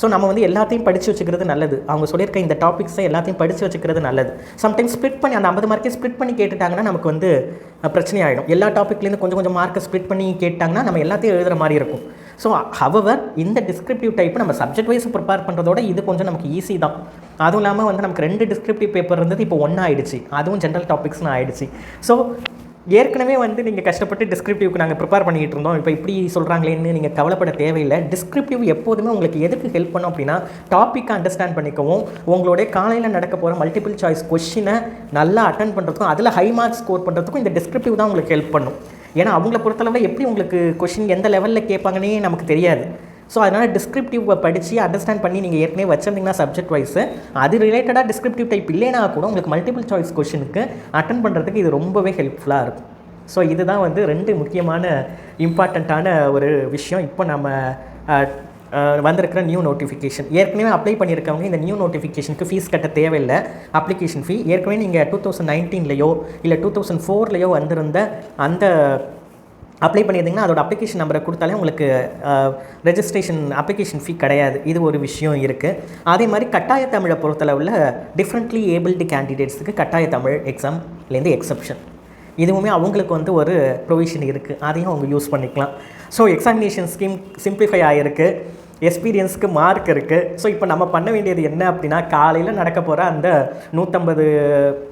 ஸோ நம்ம வந்து எல்லாத்தையும் படித்து வச்சுக்கிறது நல்லது. அவங்க சொல்லியிருக்க இந்த டாபிக்ஸை எல்லாத்தையும் படித்து வச்சுக்கிறது நல்லது. சம்டைம்ஸ் ஸ்ப்ளிட் பண்ணி அந்த 50 மார்க்கே ஸ்ப்ளிட் பண்ணி கேட்டுட்டாங்கன்னா நமக்கு வந்து பிரச்சனை ஆகிடும். எல்லா டாப்பிக்லேருந்து கொஞ்சம் கொஞ்சம் மார்க்கை ஸ்ப்ளிட் பண்ணி கேட்டாங்கன்னா நம்ம எல்லாத்தையும் எழுதுகிற மாதிரி இருக்கும். ஸோ ஹவவர் இந்த டிஸ்கிரிப்டிவ் டைப்பு நம்ம சப்ஜெக்ட் வைஸ் ப்ரிப்பேர் பண்ணுறதோட இது கொஞ்சம் நமக்கு ஈஸி தான். அதுவும் இல்லாமல் வந்து நமக்கு 2 டிஸ்கிரிப்டிவ் பேப்பர் இருந்தது, இப்போ 1 ஆகிடுச்சு. அதுவும் ஜென்ரல் டாபிக்ஸ்னு ஆகிடுச்சு. ஸோ ஏற்கனவே வந்து நீங்கள் கஷ்டப்பட்டு டிஸ்கிரிப்டிவ்க்கு நாங்கள் ப்ரிப்பேர் பண்ணிகிட்டு இருந்தோம், இப்போ இப்படி சொல்கிறாங்களேன்னு நீங்கள் கவலைப்பட தேவையில்லை. டிஸ்கிரிப்டிவ் எப்போதுமே உங்களுக்கு எதுக்கு ஹெல்ப் பண்ணும் அப்படின்னா டாப்பிக்கை அண்டர்ஸ்டாண்ட் பண்ணிக்கவும், உங்களுடைய காலையில் நடக்க போகிற மல்டிபிள் சாய்ஸ் கொஸ்டினை நல்லா அட்டன் பண்ணுறதுக்கும் அதில் ஹை மார்க்ஸ் ஸ்கோர் பண்ணுறதுக்கும் இந்த டிஸ்கிரிப்டிவ் தான் உங்களுக்கு ஹெல்ப் பண்ணும். ஏன்னா அவங்கள பொறுத்தளவில் எப்படி உங்களுக்கு கொஸ்டின் எந்த லெவலில் கேட்பாங்கன்னே நமக்கு தெரியாது. ஸோ அதனால் டிஸ்கிரிப்டிவை படித்து அண்டர்ஸ்டாண்ட் பண்ணி நீங்கள் ஏற்கனவே வச்சிருந்தீங்கன்னா சப்ஜெக்ட் வைஸு அது ரிலேட்டடாக டிஸ்கிரிப்டிவ் டைப் இல்லைனா கூட உங்களுக்கு மல்டிபிள் சாய்ஸ் கொஸ்டினுக்கு அட்டன் பண்ணுறதுக்கு இது ரொம்பவே ஹெல்ப்ஃபுல்லாக இருக்கும். ஸோ இதுதான் வந்து 2 முக்கியமான இம்பார்ட்டண்ட்டான ஒரு விஷயம். இப்போ நம்ம வந்திருக்கிற நியூ நோட்டிஃபிகேஷன், ஏற்கனவே அப்ளை பண்ணியிருக்கவங்க இந்த நியூ நோட்டிஃபிகேஷனுக்கு ஃபீஸ் கட்ட தேவையில்லை. அப்ளிகேஷன் ஃபீ ஏற்கனவே நீங்கள் 2019லையோ இல்லை 2004லையோ வந்திருந்த அந்த அப்ளை பண்ணியிருந்தீங்கன்னா அதோட அப்ளிகேஷன் நம்பரை கொடுத்தாலே உங்களுக்கு ரெஜிஸ்ட்ரேஷன் அப்ளிகேஷன் ஃபீ கிடையாது. இது ஒரு விஷயம் இருக்குது. அதே மாதிரி கட்டாய தமிழை பொறுத்தளவில் டிஃப்ரெண்ட்லி ஏபிள்டு கேண்டிடேட்ஸுக்கு கட்டாய தமிழ் எக்ஸாம்லேருந்து எக்ஸப்ஷன், இதுவுமே அவங்களுக்கு வந்து ஒரு ப்ரொவிஷன் இருக்குது. அதையும் அவங்க யூஸ் பண்ணிக்கலாம். ஸோ எக்ஸாமினேஷன் ஸ்கீம் சிம்பிளிஃபை ஆகிருக்கு. எக்ஸ்பீரியன்ஸுக்கு மார்க் இருக்குது. ஸோ இப்போ நம்ம பண்ண வேண்டியது என்ன அப்படின்னா காலையில் நடக்க போகிற அந்த 150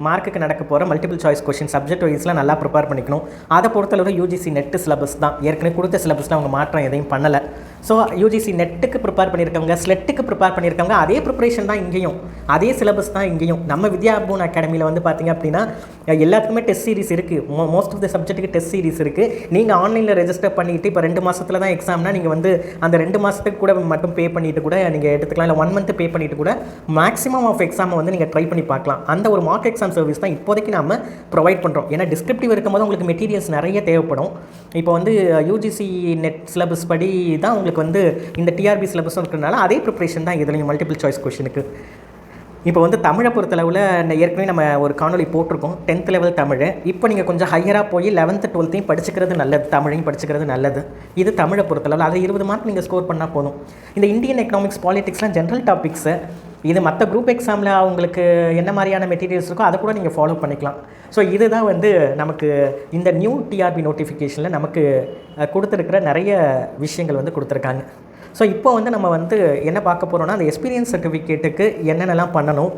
மார்க்குக்கு நடக்க போகிற மல்டிபிள் சாய்ஸ் கொஷின் சப்ஜெக்ட் வைஸில் நல்லா ப்ரிப்பேர் பண்ணிக்கணும். அதை பொறுத்தளவு யூஜிசி நெட்டு சிலபஸ் தான், ஏற்கனவே கொடுத்த சிலபஸில் அவங்க மாற்றம் எதையும் பண்ணலை. ஸோ யூஜிசி நெட்டுக்கு ப்ரிப்பேர் பண்ணியிருக்கவங்க, ஸ்லெட்டுக்கு ப்ரிப்பேர் பண்ணியிருக்கவங்க அதே ப்ரிப்பரேஷன் தான் இங்கேயும், அதே சிலபஸ் தான் இங்கேயும். நம்ம வித்யாபூன் அகாடமியில் வந்து பார்த்திங்க அப்படின்னா எல்லாத்துக்குமே டெஸ்ட் சீரிஸ் இருக்குது. மோஸ்ட் ஆஃப் த சப்ஜெக்ட்டுக்கு டெஸ்ட் சீரிஸ் இருக்குது. நீங்கள் ஆன்லைனில் ரெஜிஸ்டர் பண்ணிவிட்டு இப்போ 2 மாதத்தில் தான் எக்ஸாம்னா நீங்கள் வந்து அந்த 2 மாதத்துக்கு கூட மட்டும் பே பண்ணிவிட்டு கூட நீங்கள் எடுத்துக்கலாம். இல்லை 1 மந்த் பே பண்ணிவிட்டு கூட மேக்ஸிமம் ஆஃப் எக்ஸாமை வந்து நீங்கள் ட்ரை பண்ணி பார்க்கலாம். அந்த ஒரு மார்க் எக்ஸாம் சர்வீஸ் தான் இப்போதைக்கு நம்ம ப்ரொவைட் பண்ணுறோம். ஏன்னா டிஸ்கிரிப்டிவ் இருக்கும்போது உங்களுக்கு மெட்டீரியல்ஸ் நிறைய தேவைப்படும். இப்போ வந்து யூஜிசி நெட் சிலபஸ் படி தான் உங்களுக்கு வந்து இந்த டிஆர்பி சிலபஸும் இருக்கிறதுனால அதே ப்ரிப்பரேஷன் தான் இதுலையும் மல்டிபிள் சாய்ஸ் கொஷினுக்கு. இப்போ வந்து தமிழை பொறுத்தளவில் ஏற்கனவே நம்ம ஒரு காணொலி போட்டிருக்கோம் 10th லெவல் தமிழ். இப்போ நீங்கள் கொஞ்சம் ஹையராக போய் 11th 12th படிச்சுக்கிறது நல்லது, தமிழையும் படிச்சுக்கிறது நல்லது. இது தமிழை பொறுத்தளவில் அது 20 மார்க் நீங்கள் ஸ்கோர் பண்ணால் போதும். இந்த இந்தியன் எக்கனாமிக்ஸ் பாலிட்டிக்ஸ்லாம் ஜென்ரல் டாபிக்ஸு. இது மற்ற குரூப் எக்ஸாமில் அவங்களுக்கு என்ன மாதிரியான மெட்டீரியல்ஸ் இருக்கோ அதை கூட நீங்கள் ஃபாலோ பண்ணிக்கலாம். ஸோ இதுதான் வந்து நமக்கு இந்த நியூ டிஆர்பி நோட்டிஃபிகேஷனில் நமக்கு கொடுத்துருக்கிற நிறைய விஷயங்கள் வந்து கொடுத்துருக்காங்க. ஸோ இப்போ வந்து நம்ம வந்து என்ன பார்க்க போகிறோம்னா அந்த எக்ஸ்பீரியன்ஸ் சர்டிஃபிகேட்டுக்கு என்னென்னலாம் பண்ணணும்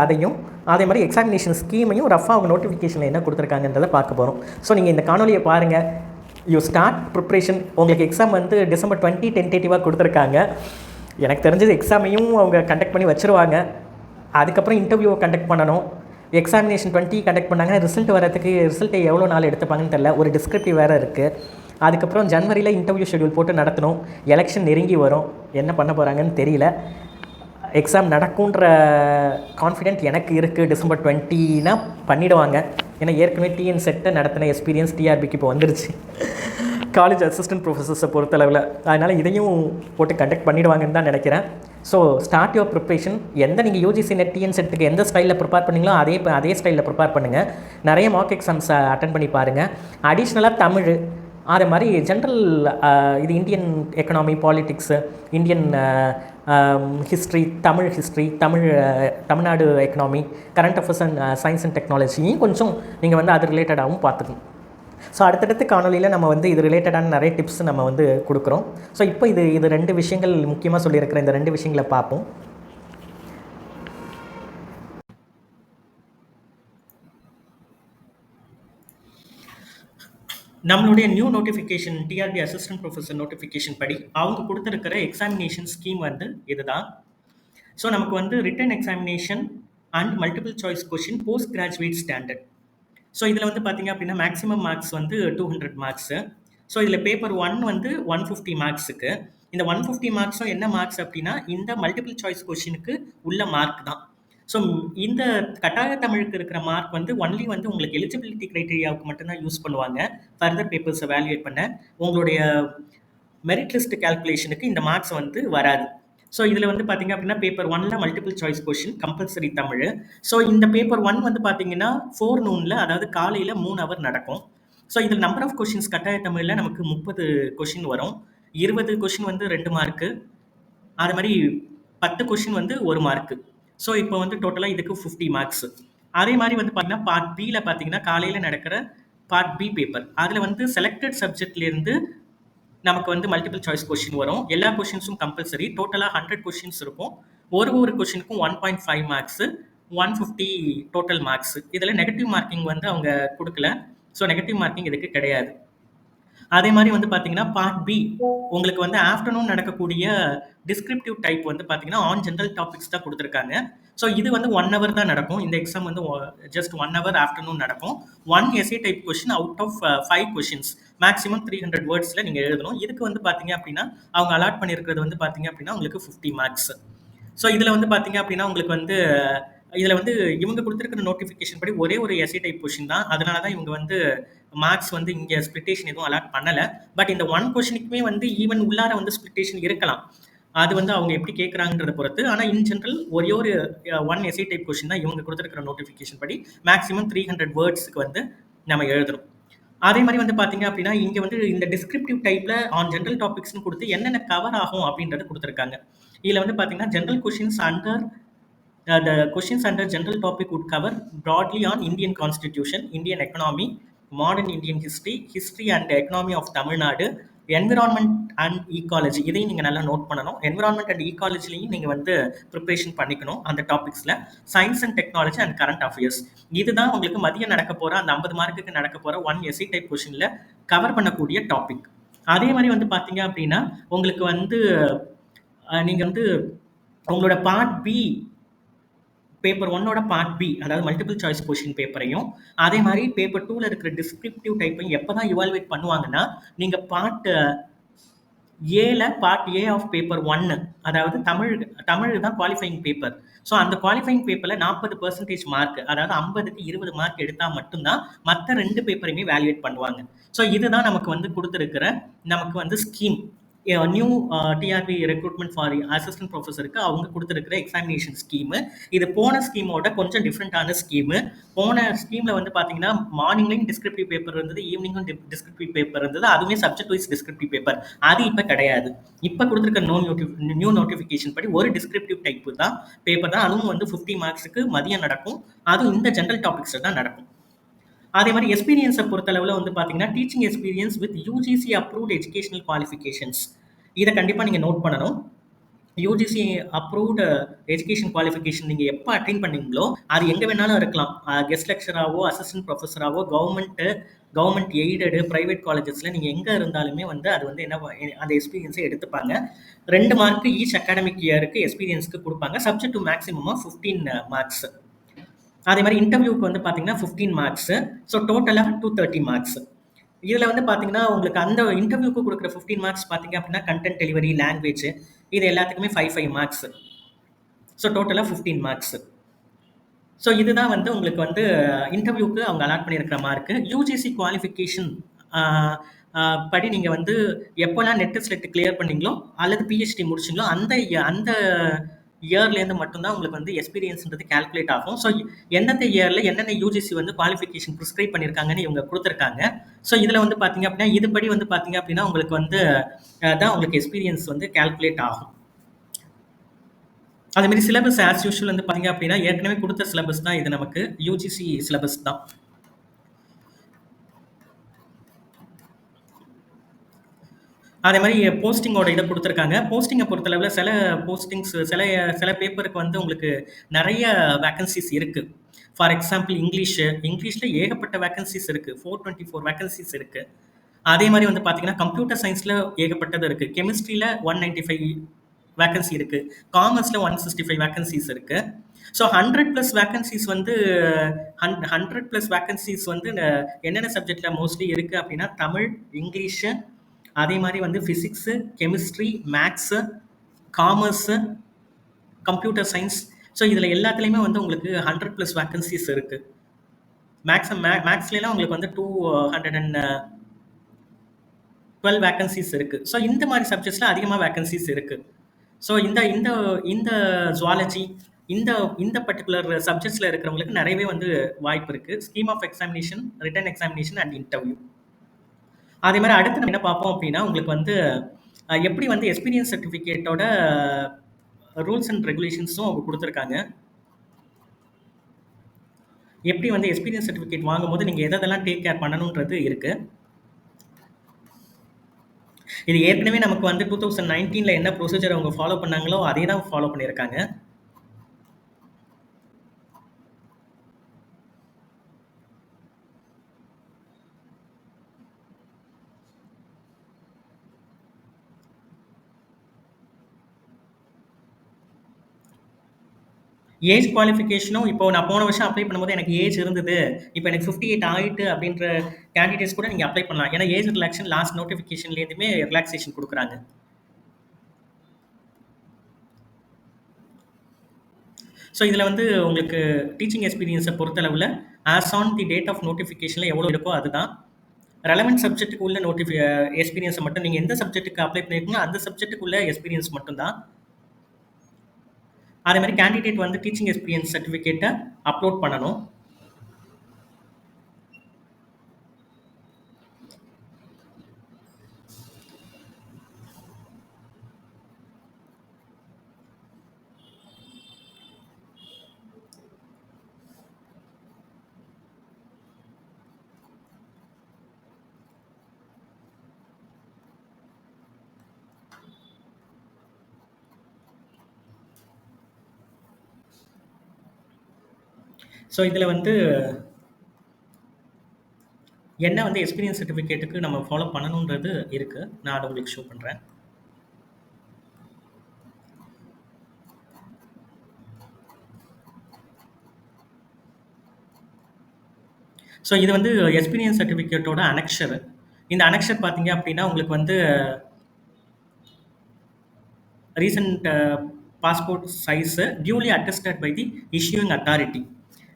அதையும் அதே மாதிரி எக்ஸாமினேஷன் ஸ்கீமையும் ரஃபாக அவங்க நோட்டிஃபிகேஷனில் என்ன கொடுத்துருக்காங்கன்றதை பார்க்க போகிறோம். ஸோ நீங்கள் இந்த காணொலியை பாருங்கள். You start preparation. உங்களுக்கு எக்ஸாம் வந்து December 20 டென்டேட்டிவாக கொடுத்துருக்காங்க. எனக்கு தெரிஞ்சது எக்ஸாமையும் அவங்க கண்டக்ட் பண்ணி வச்சுருவாங்க. அதுக்கப்புறம் இன்டர்வியூவை கண்டக்ட் பண்ணணும். எக்ஸாமினேஷன் 20 கண்டக்ட் பண்ணாங்கன்னா ரிசல்ட்டை எவ்வளோ நாள் எடுத்துப்பாங்கன்னு தெரியல. ஒரு டிஸ்கிரிப்டிவ் வேறு இருக்குது. அதுக்கப்புறம் ஜனவரியில் இன்டர்வியூ ஷெடியூல் போட்டு நடத்தணும். எலெக்ஷன் நெருங்கி வரும், என்ன பண்ண போகிறாங்கன்னு தெரியல. எக்ஸாம் நடக்குன்ற கான்ஃபிடென்ட் எனக்கு இருக்குது. December 20னா பண்ணிவிடுவாங்க. ஏன்னா ஏற்கனவே டிஎன் செட்டை நடத்தின எக்ஸ்பீரியன்ஸ் டிஆர்பிக்கு இப்போ வந்துருச்சு காலேஜ் அசிஸ்டன்ட் ப்ரொஃபஸர்ஸை பொறுத்தளவில். அதனால் இதையும் போட்டு கண்டக்ட் பண்ணிவிடுவாங்கன்னு தான் நினைக்கிறேன். So start your preparation. நீங்கள் யூஜிசி நெட் டிஎன் செட்டுக்கு எந்த ஸ்டைலில் ப்ரிப்பேர் பண்ணிங்களோ அதே ஸ்டைலில் ப்ரிப்பேர் பண்ணுங்கள். நிறைய மார்க் எக்ஸாம்ஸ் அட்டன் பண்ணி பாருங்கள். அடிஷ்னலாக தமிழ் அதே மாதிரி ஜென்ரல் இது Indian economy politics, Indian history, Tamil Nadu economy, current affairs and science and டெக்னாலஜியும் கொஞ்சம் நீங்கள் வந்து அது ரிலேட்டடாகவும் பார்த்துக்கணும். ஸோ அடுத்தடுத்து காணொலியில் நம்ம வந்து இது ரிலேட்டடான நிறைய டிப்ஸ் நம்ம வந்து கொடுக்குறோம். ஸோ இப்போ இது 2 விஷயங்கள் முக்கியமாக சொல்லியிருக்கிற இந்த 2 விஷயங்களை பார்ப்போம். நம்மளுடைய new notification TRB assistant professor notification படி அவங்க கொடுத்துருக்கிற எக்ஸாமினேஷன் ஸ்கீம் வந்து இதுதான். ஸோ நமக்கு வந்து return examination and multiple choice question post graduate standard. So இதில் வந்து பார்த்திங்க அப்படின்னா மேக்ஸிமம் மார்க்ஸ் வந்து 200 மார்க்ஸு. ஸோ இதில் பேப்பர் 1 வந்து 150 மார்க்ஸுக்கு. இந்த 150 மார்க்ஸும் என்ன மார்க்ஸ் அப்படின்னா இந்த மல்டிபிள் சாய்ஸ் கொஷினுக்கு உள்ள மார்க் தான். ஸோ இந்த கட்டாய தமிழுக்கு இருக்கிற மார்க் வந்து ஒன்லி வந்து உங்களுக்கு எலிஜிபிலிட்டி க்ரைட்டீரியாவுக்கு மட்டும்தான் யூஸ் பண்ணுவாங்க. ஃபர்தர் பேப்பர்ஸை வேல்யூவேட் பண்ண உங்களுடைய மெரிட் லிஸ்ட் கால்குலேஷனுக்கு இந்த மார்க்ஸ் வந்து வராது. ஸோ இதில் வந்து பார்த்தீங்க அப்படின்னா பேப்பர் ஒன்ல multiple choice question compulsory Tamil. So இந்த பேப்பர் ஒன் வந்து பார்த்தீங்கன்னா 4 நூனில், அதாவது காலையில் 3 ஹவர் நடக்கும். ஸோ இதில் நம்பர் ஆஃப் கொஷின்ஸ் கட்டாய தமிழில் நமக்கு 30 கொஷின் வரும். 20 கொஷின் வந்து 2 மார்க்கு, அது மாதிரி 10 கொஷின் வந்து 1 மார்க்கு. ஸோ இப்போ வந்து டோட்டலாக இதுக்கு 50 மார்க்ஸ். அதே மாதிரி வந்து பார்த்தீங்கன்னா பார்ட் பியில் பார்த்தீங்கன்னா காலையில் நடக்கிற பார்ட் பி பேப்பர், அதில் வந்து செலக்டட் சப்ஜெக்ட்லேருந்து நமக்கு வந்து மல்டிபிள் சாய்ஸ் கொஷின் வரும். எல்லா கொஷின்ஸும் கம்பல்சரி. டோட்டலாக 100 கொஷின்ஸ் இருக்கும். ஒரு கொஷினுக்கும் 1.5 மார்க்ஸு, 150 டோட்டல் மார்க்ஸ். இதில் நெகட்டிவ் மார்க்கிங் வந்து அவங்க கொடுக்கல. ஸோ நெகட்டிவ் மார்க்கிங் இதுக்கு கிடையாது. அதே மாதிரி வந்து பார்த்தீங்கன்னா பார்ட் பி உங்களுக்கு வந்து ஆஃப்டர்நூன் நடக்கக்கூடிய டிஸ்கிரிப்டிவ் டைப் வந்து பார்த்தீங்கன்னா ஆன் ஜென்ரல் டாபிக்ஸ் தான் கொடுத்துருக்காங்க. ஸோ இது வந்து 1 ஹவர் தான் நடக்கும். இந்த எக்ஸாம் வந்து ஜஸ்ட் 1 ஹவர் ஆஃப்டர்நூன் நடக்கும். 1 SA type question out of 5 questions, maximum 300 வேர்ட்ஸில் நீங்கள் எழுதணும். இதுக்கு வந்து பார்த்தீங்க அப்படின்னா அவங்க அலாட் பண்ணியிருக்கிறது வந்து பார்த்தீங்க அப்படின்னா உங்களுக்கு 50 மார்க்ஸ். ஸோ இதில் வந்து பார்த்தீங்க அப்படின்னா உங்களுக்கு வந்து இதில் வந்து இவங்க கொடுத்துருக்கிற நோட்டிஃபிகேஷன் படி ஒரே ஒரு எஸ்ஏ டைப் கொஷின் தான். அதனால தான் இவங்க வந்து மார்க்ஸ் வந்து இங்கே ஸ்பிளிட்டேஷன் எதுவும் அலாட் பண்ணலை. பட் இந்த 1 கொஷினுக்குமே வந்து ஈவன் உள்ளார வந்து ஸ்பிளிட்டேஷன் இருக்கலாம். அது வந்து அவங்க எப்படி கேட்குறாங்கன்றத பொறுத்து. ஆனால் இன் ஜென்ரல் ஒரே ஒரு 1 எஸ்ஏ டைப் கொஷின் தான் இவங்க கொடுத்துருக்கிற நோட்டிஃபிகேஷன் படி மேக்ஸிமம் 300 வேர்ட்ஸுக்கு வந்து நம்ம எழுதணும். அதே மாதிரி வந்து பார்த்தீங்க அப்படின்னா இங்கே வந்து இந்த டிஸ்கிரிப்டிவ் டைப்பில் ஆன் ஜென்ரல் டாபிக்ஸ்னு கொடுத்து என்னென்ன கவர் ஆகும் அப்படின்றது கொடுத்துருக்காங்க. இதில் வந்து பார்த்தீங்கன்னா general questions under the questions under general topic would cover broadly on Indian Constitution, Indian economy, modern Indian history, history and economy of Tamil Nadu, environment and ecology. இதையும் நீங்கள் நல்லா நோட் பண்ணணும். environment and ecologyலையும் நீங்கள் வந்து preparation பண்ணிக்கணும் அந்த டாபிக்ஸில். Science and technology and current affairs, இதுதான் உங்களுக்கு மதியம் நடக்க போகிற அந்த 50 மார்க்குக்கு நடக்க போகிற 1 எஸ்ஏ டைப் கொஷினில் கவர் பண்ணக்கூடிய டாபிக். அதே மாதிரி வந்து பார்த்தீங்க அப்படின்னா உங்களுக்கு வந்து நீங்கள் வந்து உங்களோட பார்ட் பி பேப்பர் ஒன்னோட பார்ட் பி, அதாவது மல்டிபிள் சாய்ஸ் கொஷின் பேப்பரையும், அதே மாதிரி பேப்பர் 2ல இருக்கிற டிஸ்கிரிப்டிவ் டைப்பையும் எப்போ தான் இவால்வேட் பண்ணுவாங்கன்னா நீங்கள் பார்ட் ஏல பார்ட் ஏ ஆஃப் பேப்பர் 1, அதாவது தமிழ் தான் குவாலிஃபைங் பேப்பர். ஸோ அந்த குவாலிஃபைங் பேப்பரில் 40% மார்க், அதாவது 50க்கு 20 மார்க் எடுத்தால் மட்டும்தான் மற்ற 2 பேப்பரையுமே வேல்யூவேட் பண்ணுவாங்க. ஸோ இதுதான் நமக்கு வந்து கொடுத்துருக்கிற நமக்கு வந்து scheme. New TRB recruitment for assistant ப்ரொஃபஸருக்கு அவங்க கொடுத்துருக்கிற எக்ஸாமினேஷன் ஸ்கீமு. இது போன ஸ்கீமோட கொஞ்சம் டிஃப்ரெண்ட்டான ஸ்கீமு. போன ஸ்கீமில் வந்து பார்த்தீங்கன்னா மார்னிங்லையும் டிஸ்கிரிப்டிவ் பேப்பர் இருந்தது, ஈவினிங்கும் டிஸ்கிரிப்டிவ் பேப்பர் இருந்தது, அதுவுமே சப்ஜெக்ட் வைஸ் டிஸ்கிரிப்டிவ் பேப்பர். அது இப்போ கிடையாது. இப்போ கொடுத்துருக்க நியூ நோட்டிஃபிகேஷன் படி ஒரு டிஸ்கிரிப்டிவ் டைப்பு தான் பேப்பர் தான், அதுவும் வந்து 50 மார்க்ஸுக்கு மதியம் நடக்கும். அதுவும் இந்த ஜென்ரல் டாபிக்ஸில் தான் நடக்கும். அதே மாதிரி எக்ஸ்பீரியன்ஸை பொறுத்தளவில் வந்து பார்த்தீங்கன்னா teaching experience with UGC approved educational qualifications, இதை கண்டிப்பாக நீங்கள் நோட் பண்ணணும். யூஜிசி அப்ரூவ்டு எஜுகேஷன் குவாலிஃபிகேஷன் நீங்கள் எப்போ அட்டைன் பண்ணீங்களோ அது எங்கே வேணாலும் இருக்கலாம். கெஸ்ட் லெக்சராகவோ அசிஸ்டன்ட் ப்ரொஃபஸராகவோ கவர்மெண்ட் எய்டடு ப்ரைவேட் காலேஜஸில் நீங்கள் எங்கே இருந்தாலுமே வந்து அது வந்து என்ன அந்த எக்ஸ்பீரியன்ஸை எடுத்துப்பாங்க. 2 மார்க்கு ஈச் அகாடமிக் இயருக்கு எக்ஸ்பீரியன்ஸ்க்கு கொடுப்பாங்க, சப்ஜெக்ட் டு மேக்ஸிமம் 15 மார்க்ஸ். அதே மாதிரி இன்டர்வியூக்கு வந்து பார்த்தீங்கன்னா 15 மார்க்ஸு. ஸோ டோட்டலாக 230 மார்க்ஸ். இதில் வந்து பார்த்தீங்கன்னா உங்களுக்கு அந்த இன்டர்வியூக்கு கொடுக்குற 15 மார்க்ஸ் பார்த்தீங்க அப்படின்னா கண்டென்ட் டெலிவரி, லாங்குவேஜ், இது எல்லாத்துக்குமே 5 மார்க்ஸ். ஸோ டோட்டலாக 15 மார்க்ஸ். ஸோ இதுதான் வந்து உங்களுக்கு வந்து இன்டர்வியூக்கு அவங்க அலாட் பண்ணியிருக்கிற மார்க்கு. யூஜிசி குவாலிஃபிகேஷன் படி நீங்கள் வந்து எப்போல்லாம் நெட் ஸ்லெட் கிளியர் பண்ணீங்களோ அல்லது பிஹெச்டி முடிச்சிங்களோ அந்த இயர்லேருந்து மட்டும்தான் உங்களுக்கு வந்து எக்ஸ்பீரியன்ஸ்ன்றது கால்குலேட் ஆகும். ஸோ எந்தெந்த இயரில் என்னென்ன யூஜிசி வந்து குவாலிஃபிகேஷன் ப்ரிஸ்கிரைப் பண்ணியிருக்காங்கன்னு இவங்க கொடுத்துருக்காங்க. ஸோ இதில் வந்து பார்த்தீங்க அப்படின்னா இதுபடி வந்து பார்த்தீங்க அப்படின்னா உங்களுக்கு வந்து தான் உங்களுக்கு எக்ஸ்பீரியன்ஸ் வந்து கால்குலேட் ஆகும். அதேமாதிரி சிலபஸ் ஆஸ் யூஷுவல் வந்து பார்த்தீங்க அப்படின்னா ஏற்கனவே கொடுத்த சிலபஸ் தான், இது நமக்கு யூஜிசி சிலபஸ் தான். அதே மாதிரி போஸ்டிங்கோட இதை கொடுத்துருக்காங்க. போஸ்டிங்கை பொறுத்தளவில் சில பேப்பருக்கு வந்து உங்களுக்கு நிறைய வேக்கன்சிஸ் இருக்குது. ஃபார் எக்ஸாம்பிள் இங்கிலீஷில் ஏகப்பட்ட வேக்கன்சிஸ் இருக்குது, 424 வேக்கன்சிஸ் இருக்குது. அதே மாதிரி வந்து பார்த்தீங்கன்னா கம்ப்யூட்டர் சயின்ஸில் ஏகப்பட்டது இருக்குது. கெமிஸ்ட்ரியில் 195 வேக்கன்சி இருக்குது. காமர்ஸில் 165 வேக்கன்சிஸ் இருக்குது. ஸோ 100+ வேக்கன்சிஸ் வந்து 100+ வேக்கன்சிஸ் வந்து என்னென்ன சப்ஜெக்டில் மோஸ்ட்லி இருக்குது அப்படின்னா தமிழ், இங்கிலீஷு, அதே மாதிரி வந்து physics, chemistry, maths, commerce, computer science. So இதில் எல்லாத்துலேயுமே வந்து உங்களுக்கு 100+ வேக்கன்சிஸ் இருக்குது. மேக்ஸ்லாம் உங்களுக்கு வந்து 212 வேக்கன்சிஸ் இருக்குது. ஸோ இந்த மாதிரி சப்ஜெக்ட்ஸில் அதிகமாக வேக்கன்சிஸ் இருக்குது. ஸோ இந்த இந்த இந்த ஜுவாலஜி இந்த இந்த பர்ட்டிகுலர் சப்ஜெக்ட்ஸில் இருக்கிறவங்களுக்கு நிறையவே வந்து வாய்ப்பு இருக்குது. Scheme of examination, written examination and interview. அதே மாதிரி அடுத்து நம்ம என்ன பார்ப்போம் அப்படின்னா, உங்களுக்கு வந்து எப்படி வந்து எக்ஸ்பீரியன்ஸ் சர்டிஃபிகேட்டோட ரூல்ஸ் அண்ட் ரெகுலேஷன்ஸும் அவங்க கொடுத்துருக்காங்க. எப்படி வந்து எக்ஸ்பீரியன்ஸ் சர்டிஃபிகேட் வாங்கும்போது நீங்கள் எதெல்லாம் டேக் கேர் பண்ணணுன்றது இருக்குது. இது ஏற்கனவே நமக்கு வந்து 2019 என்ன ப்ரொசீஜர் அவங்க ஃபாலோ பண்ணாங்களோ அதே தான் ஃபாலோ பண்ணியிருக்காங்க. ஏஜ் குவாலிஃபிகேஷனும் இப்போ நான் போன வருஷம் அப்ளை பண்ணும்போது எனக்கு ஏஜ் இருந்தது, இப்போ எனக்கு 58 ஆயிட்டு அப்படின்ற கேண்டிடேட்ஸ் கூட நீங்கள் அப்ளை பண்ணலாம். ஏன்னா ஏஜ் ரிலாக்ஷன் லாஸ்ட் நோட்டிஃபிகேஷன்லேருந்துமே ரிலாக்ஸேஷன் கொடுக்குறாங்க. ஸோ இதில் வந்து உங்களுக்கு டீச்சிங் எக்ஸ்பீரியன்ஸை பொறுத்தளவில் as on the date of நோட்டிஃபிகேஷனில் எவ்வளோ இருக்கோ அதுதான். ரெலவெண்ட் சப்ஜெக்ட்டுக்கு உள்ள எக்ஸ்பீரியன்ஸை மட்டும் நீங்கள் எந்த சப்ஜெக்ட்டுக்கு அப்ளை பண்ணியிருக்கீங்களோ அந்த சப்ஜெக்ட்டுக்கு உள்ள எக்ஸ்பீரியன்ஸ் மட்டும்தான். அதே மாதிரி கேண்டிடேட் வந்து டீச்சிங் எக்ஸ்பீரியன்ஸ் சர்டிஃபிகேட்டை அப்லோட் பண்ணணும். ஸோ இதில் வந்து என்ன வந்து எக்ஸ்பீரியன்ஸ் சர்டிஃபிகேட்டுக்கு நம்ம ஃபாலோ பண்ணணுன்றது இருக்குது. நான் அதை உங்களுக்கு ஷோ பண்ணுறேன். ஸோ இது வந்து எக்ஸ்பீரியன்ஸ் சர்டிஃபிகேட்டோட அனெக்ஷர். இந்த அனெக்ஷர் பார்த்தீங்க அப்படின்னா உங்களுக்கு வந்து recent passport size duly attested by the issuing authority.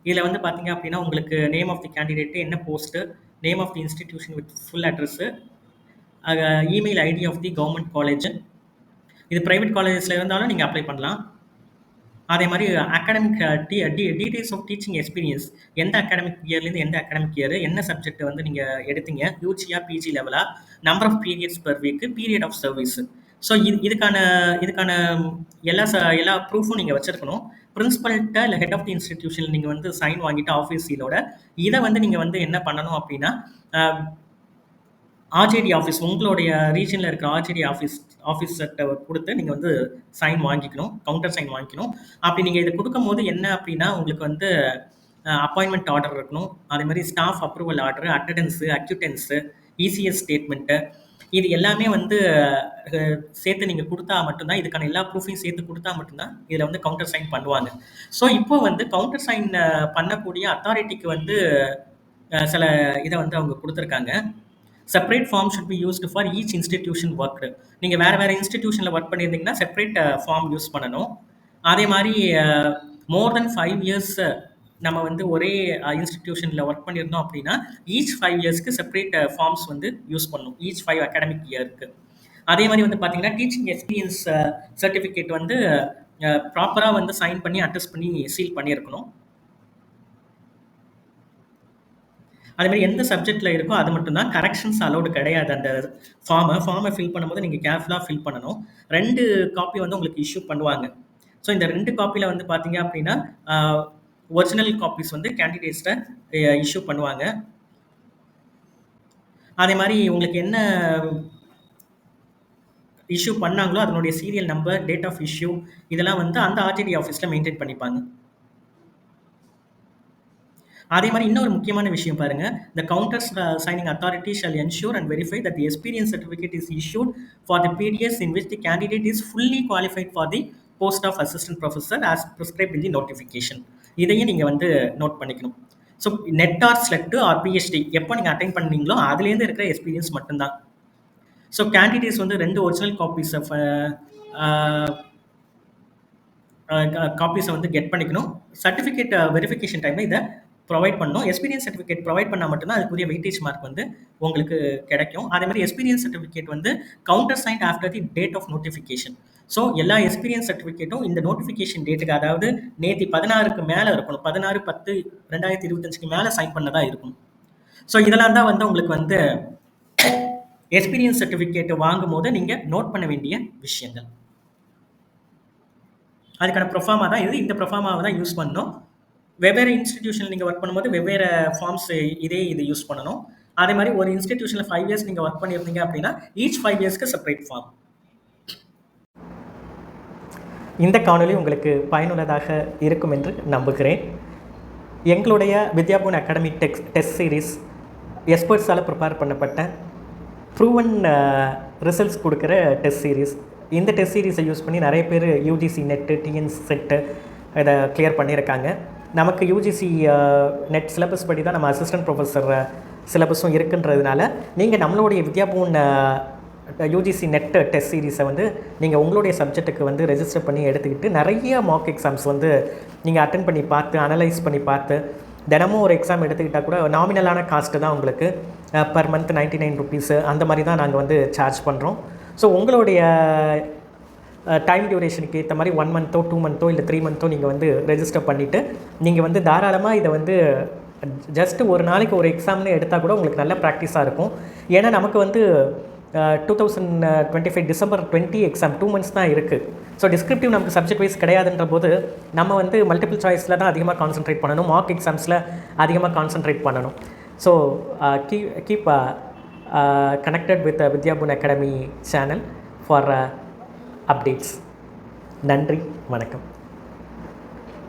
இதில் வந்து பார்த்தீங்க அப்படின்னா உங்களுக்கு நேம் ஆஃப் தி கேண்டிடேட்டு, என்ன post, name of the institution with full address, email ID of the government college. இது ப்ரைவேட் காலேஜஸில் இருந்தாலும் நீங்கள் அப்ளை பண்ணலாம். அதே மாதிரி academic details of teaching experience, எந்த அகாடமிக் இயர்லேருந்து எந்த அகாடமிக் இயர், என்ன சப்ஜெக்ட் வந்து நீங்கள் எடுத்தீங்க, யூஜியா பிஜி லெவலா, number of periods per week, period of service. So இதுக்கான எல்லா ப்ரூஃபும் நீங்கள் வச்சுருக்கணும். பிரின்சிபல்கிட்ட இல்லை ஹெட் ஆஃப் தி இன்ஸ்டிடியூஷன் நீங்கள் வந்து சைன் வாங்கிட்டு ஆஃபீஸ் சீலோட இதை வந்து நீங்கள் வந்து என்ன பண்ணணும் அப்படின்னா ஆர்ஜேடி ஆஃபீஸ், உங்களுடைய ரீஜனில் இருக்கிற ஆர்ஜேடி ஆஃபீஸர்கிட்ட கொடுத்து நீங்கள் வந்து சைன் வாங்கிக்கணும், கவுண்டர் சைன் வாங்கிக்கணும். அப்படி நீங்கள் இதை கொடுக்கும்போது என்ன அப்படின்னா உங்களுக்கு வந்து அப்பாயின்மெண்ட் ஆர்டர் இருக்கணும். அதே மாதிரி staff approval order, attendance, acquittance, ECS statement, இது எல்லாமே வந்து சேர்த்து நீங்கள் கொடுத்தா மட்டும்தான், இதுக்கான எல்லா ப்ரூஃபையும் சேர்த்து கொடுத்தா மட்டும்தான் இதில் வந்து கவுண்டர் சைன் பண்ணுவாங்க. ஸோ இப்போ வந்து கவுண்டர் சைன் பண்ணக்கூடிய அத்தாரிட்டிக்கு வந்து சில இதை வந்து அவங்க கொடுத்துருக்காங்க. Separate form should be used for each institution work. நீங்கள் வேறு இன்ஸ்டிடியூஷனில் ஒர்க் பண்ணியிருந்தீங்கன்னா செப்பரேட் ஃபார்ம் யூஸ் பண்ணணும். அதே மாதிரி மோர் தென் 5 இயர்ஸ் நம்ம வந்து ஒரே இன்ஸ்டிடியூஷனில் ஒர்க் பண்ணியிருந்தோம் அப்படின்னா ஈச் 5 இயர்ஸ்க்கு செப்பரேட் ஃபார்ம்ஸ் வந்து யூஸ் பண்ணணும், ஈச் 5 அகாடமிக் இயருக்கு. அதே மாதிரி வந்து பார்த்தீங்கன்னா டீச்சிங் எக்ஸ்பீரியன்ஸ் சர்டிஃபிகேட் வந்து ப்ராப்பராக வந்து சைன் பண்ணி அட்டஸ்ட் பண்ணி சீல் பண்ணியிருக்கணும். அதே மாதிரி எந்த சப்ஜெக்டில் இருக்கோ அது மட்டும்தான், கரெக்ஷன்ஸ் அலௌடு கிடையாது. அந்த ஃபார்மை ஃபில் பண்ணும்போது நீங்கள் கேர்ஃபுல்லாக ஃபில் பண்ணணும். 2 காப்பி வந்து உங்களுக்கு இஷ்யூ பண்ணுவாங்க. ஸோ இந்த 2 காப்பியில் வந்து பார்த்தீங்க அப்படின்னா ஒரிஜினல் காப்பீஸ் வந்து கேண்டிடேட்ஸ்ட இஷ்யூ பண்ணுவாங்க. அதே மாதிரி உங்களுக்கு என்ன இஷ்யூ பண்ணாங்களோ அதனுடைய serial number, date of issue, இதெல்லாம் வந்து அந்த ஆர்டிடி ஆஃபீஸில் மெயின்டைன் பண்ணிப்பாங்க. அதே மாதிரி இன்னொரு முக்கியமான விஷயம் பாருங்க, the counter signing authority shall ensure and verify that the experience certificate is issued for the periods in which the candidate is fully qualified for the post of assistant professor as prescribed in the notification. இதையும் நீங்கள் வந்து note பண்ணிக்கணும். So NET or SLET or PhD எப்போ நீங்கள் attain பண்ணீங்களோ அதுலேருந்து இருக்கிற experience மட்டும்தான். ஸோ கேண்டிடேட்ஸ் வந்து 2 ஒரிஜினல் காப்பீஸை வந்து கெட் பண்ணிக்கணும். சர்டிஃபிகேட் வெரிஃபிகேஷன் டைமில் இதை ப்ரொவைட் பண்ணணும். எக்ஸ்பீரியன்ஸ் சர்டிஃபிகேட் ப்ரொவைட் பண்ணால் மட்டும்தான் அதுக்குரிய வெயிட்டேஜ் மார்க் வந்து உங்களுக்கு கிடைக்கும். அதே மாதிரி எக்ஸ்பீரியன்ஸ் சர்டிஃபிகேட் வந்து counter signed after the date of notification. So எல்லா எக்ஸ்பீரியன்ஸ் சர்டிஃபிகேட்டும் இந்த நோட்டிஃபிகேஷன் டேட்டுக்கு, அதாவது நேத்தி 16க்கு மேலே இருக்கணும். 16/10/2025க்கு மேலே சைன் பண்ணதா இருக்கும். ஸோ இதெல்லாம் தான் வந்து உங்களுக்கு வந்து எக்ஸ்பீரியன்ஸ் சர்டிஃபிகேட் வாங்கும் போது நீங்கள் நோட் பண்ண வேண்டிய விஷயங்கள். அதுக்கான ப்ரொஃபார்மா தான் இது. இந்த ப்ரொஃபார்மாவை தான் யூஸ் பண்ணணும். வெவ்வேறு இன்ஸ்டிடியூஷனில் நீங்கள் ஒர்க் பண்ணும்போது வெவ்வேறு ஃபார்ம்ஸ் இது யூஸ் பண்ணணும். அதே மாதிரி ஒரு இன்ஸ்டிடியூஷனில் 5 இயர்ஸ் நீங்கள் ஒர்க் பண்ணியிருந்தீங்க அப்படின்னா ஈச் 5 இயர்ஸ்க்கு செப்பரேட் ஃபார்ம். இந்த காணொளி உங்களுக்கு பயனுள்ளதாக இருக்கும் என்று நம்புகிறேன். எங்களுடைய வித்யாபூன் அகாடமி டெஸ்ட் சீரீஸ் எக்ஸ்பர்ட்ஸால் ப்ரிப்பேர் பண்ணப்பட்ட ப்ரூவன் ரிசல்ட்ஸ் கொடுக்குற டெஸ்ட் சீரீஸ். இந்த டெஸ்ட் சீரீஸை யூஸ் பண்ணி நிறைய பேர் யூஜிசி நெட்டு, டிஎன்ஸ் செட்டு இதை கிளியர் பண்ணியிருக்காங்க. நமக்கு யூஜிசி நெட் சிலபஸ் படி தான் நம்ம அசிஸ்டன்ட் ப்ரொஃபஸர் சிலபஸும் இருக்குன்றதுனால நீங்கள் நம்மளுடைய வித்யாபூன் யூஜிசி நெட் டெஸ்ட் சீரீஸை வந்து நீங்கள் உங்களுடைய சப்ஜெக்ட்டுக்கு வந்து ரெஜிஸ்டர் பண்ணி எடுத்துக்கிட்டு நிறைய மார்க் எக்ஸாம்ஸ் வந்து நீங்கள் அட்டென்ட் பண்ணி பார்த்து, அனலைஸ் பண்ணி பார்த்து, தினமும் ஒரு எக்ஸாம் எடுத்துக்கிட்டால் கூட நாமினலான காஸ்ட்டு தான் உங்களுக்கு பர் மந்த் 99 ருபீஸு அந்த மாதிரி தான் நாங்கள் வந்து சார்ஜ் பண்ணுறோம். ஸோ உங்களுடைய டைம் டியூரேஷனுக்கு ஏற்ற மாதிரி 1 மந்த்தோ 2 மந்த்தோ இல்லை 3 மந்த்தோ நீங்கள் வந்து ரெஜிஸ்டர் பண்ணிவிட்டு நீங்கள் வந்து தாராளமாக இதை வந்து ஜஸ்ட்டு ஒரு நாளைக்கு ஒரு எக்ஸாம்னு எடுத்தால் கூட உங்களுக்கு நல்ல ப்ராக்டிஸாக இருக்கும். ஏன்னா நமக்கு வந்து 2025 டிசம்பர் 20 எக்ஸாம் 2 மந்த்ஸ் தான் இருக்குது. ஸோ டிஸ்கிரிப்டிவ் நமக்கு சப்ஜெக்ட் வைஸ் கிடையாதுன்ற போது நம்ம வந்து மல்டிபிள் சாய்ஸில் தான் அதிகமாக கான்சன்ட்ரேட் பண்ணணும், மார்க் எக்ஸாம்ஸில் அதிகமாக கான்சன்ட்ரேட் பண்ணணும். So keep connected with the Vidyaboon academy channel for updates. நன்றி, வணக்கம்.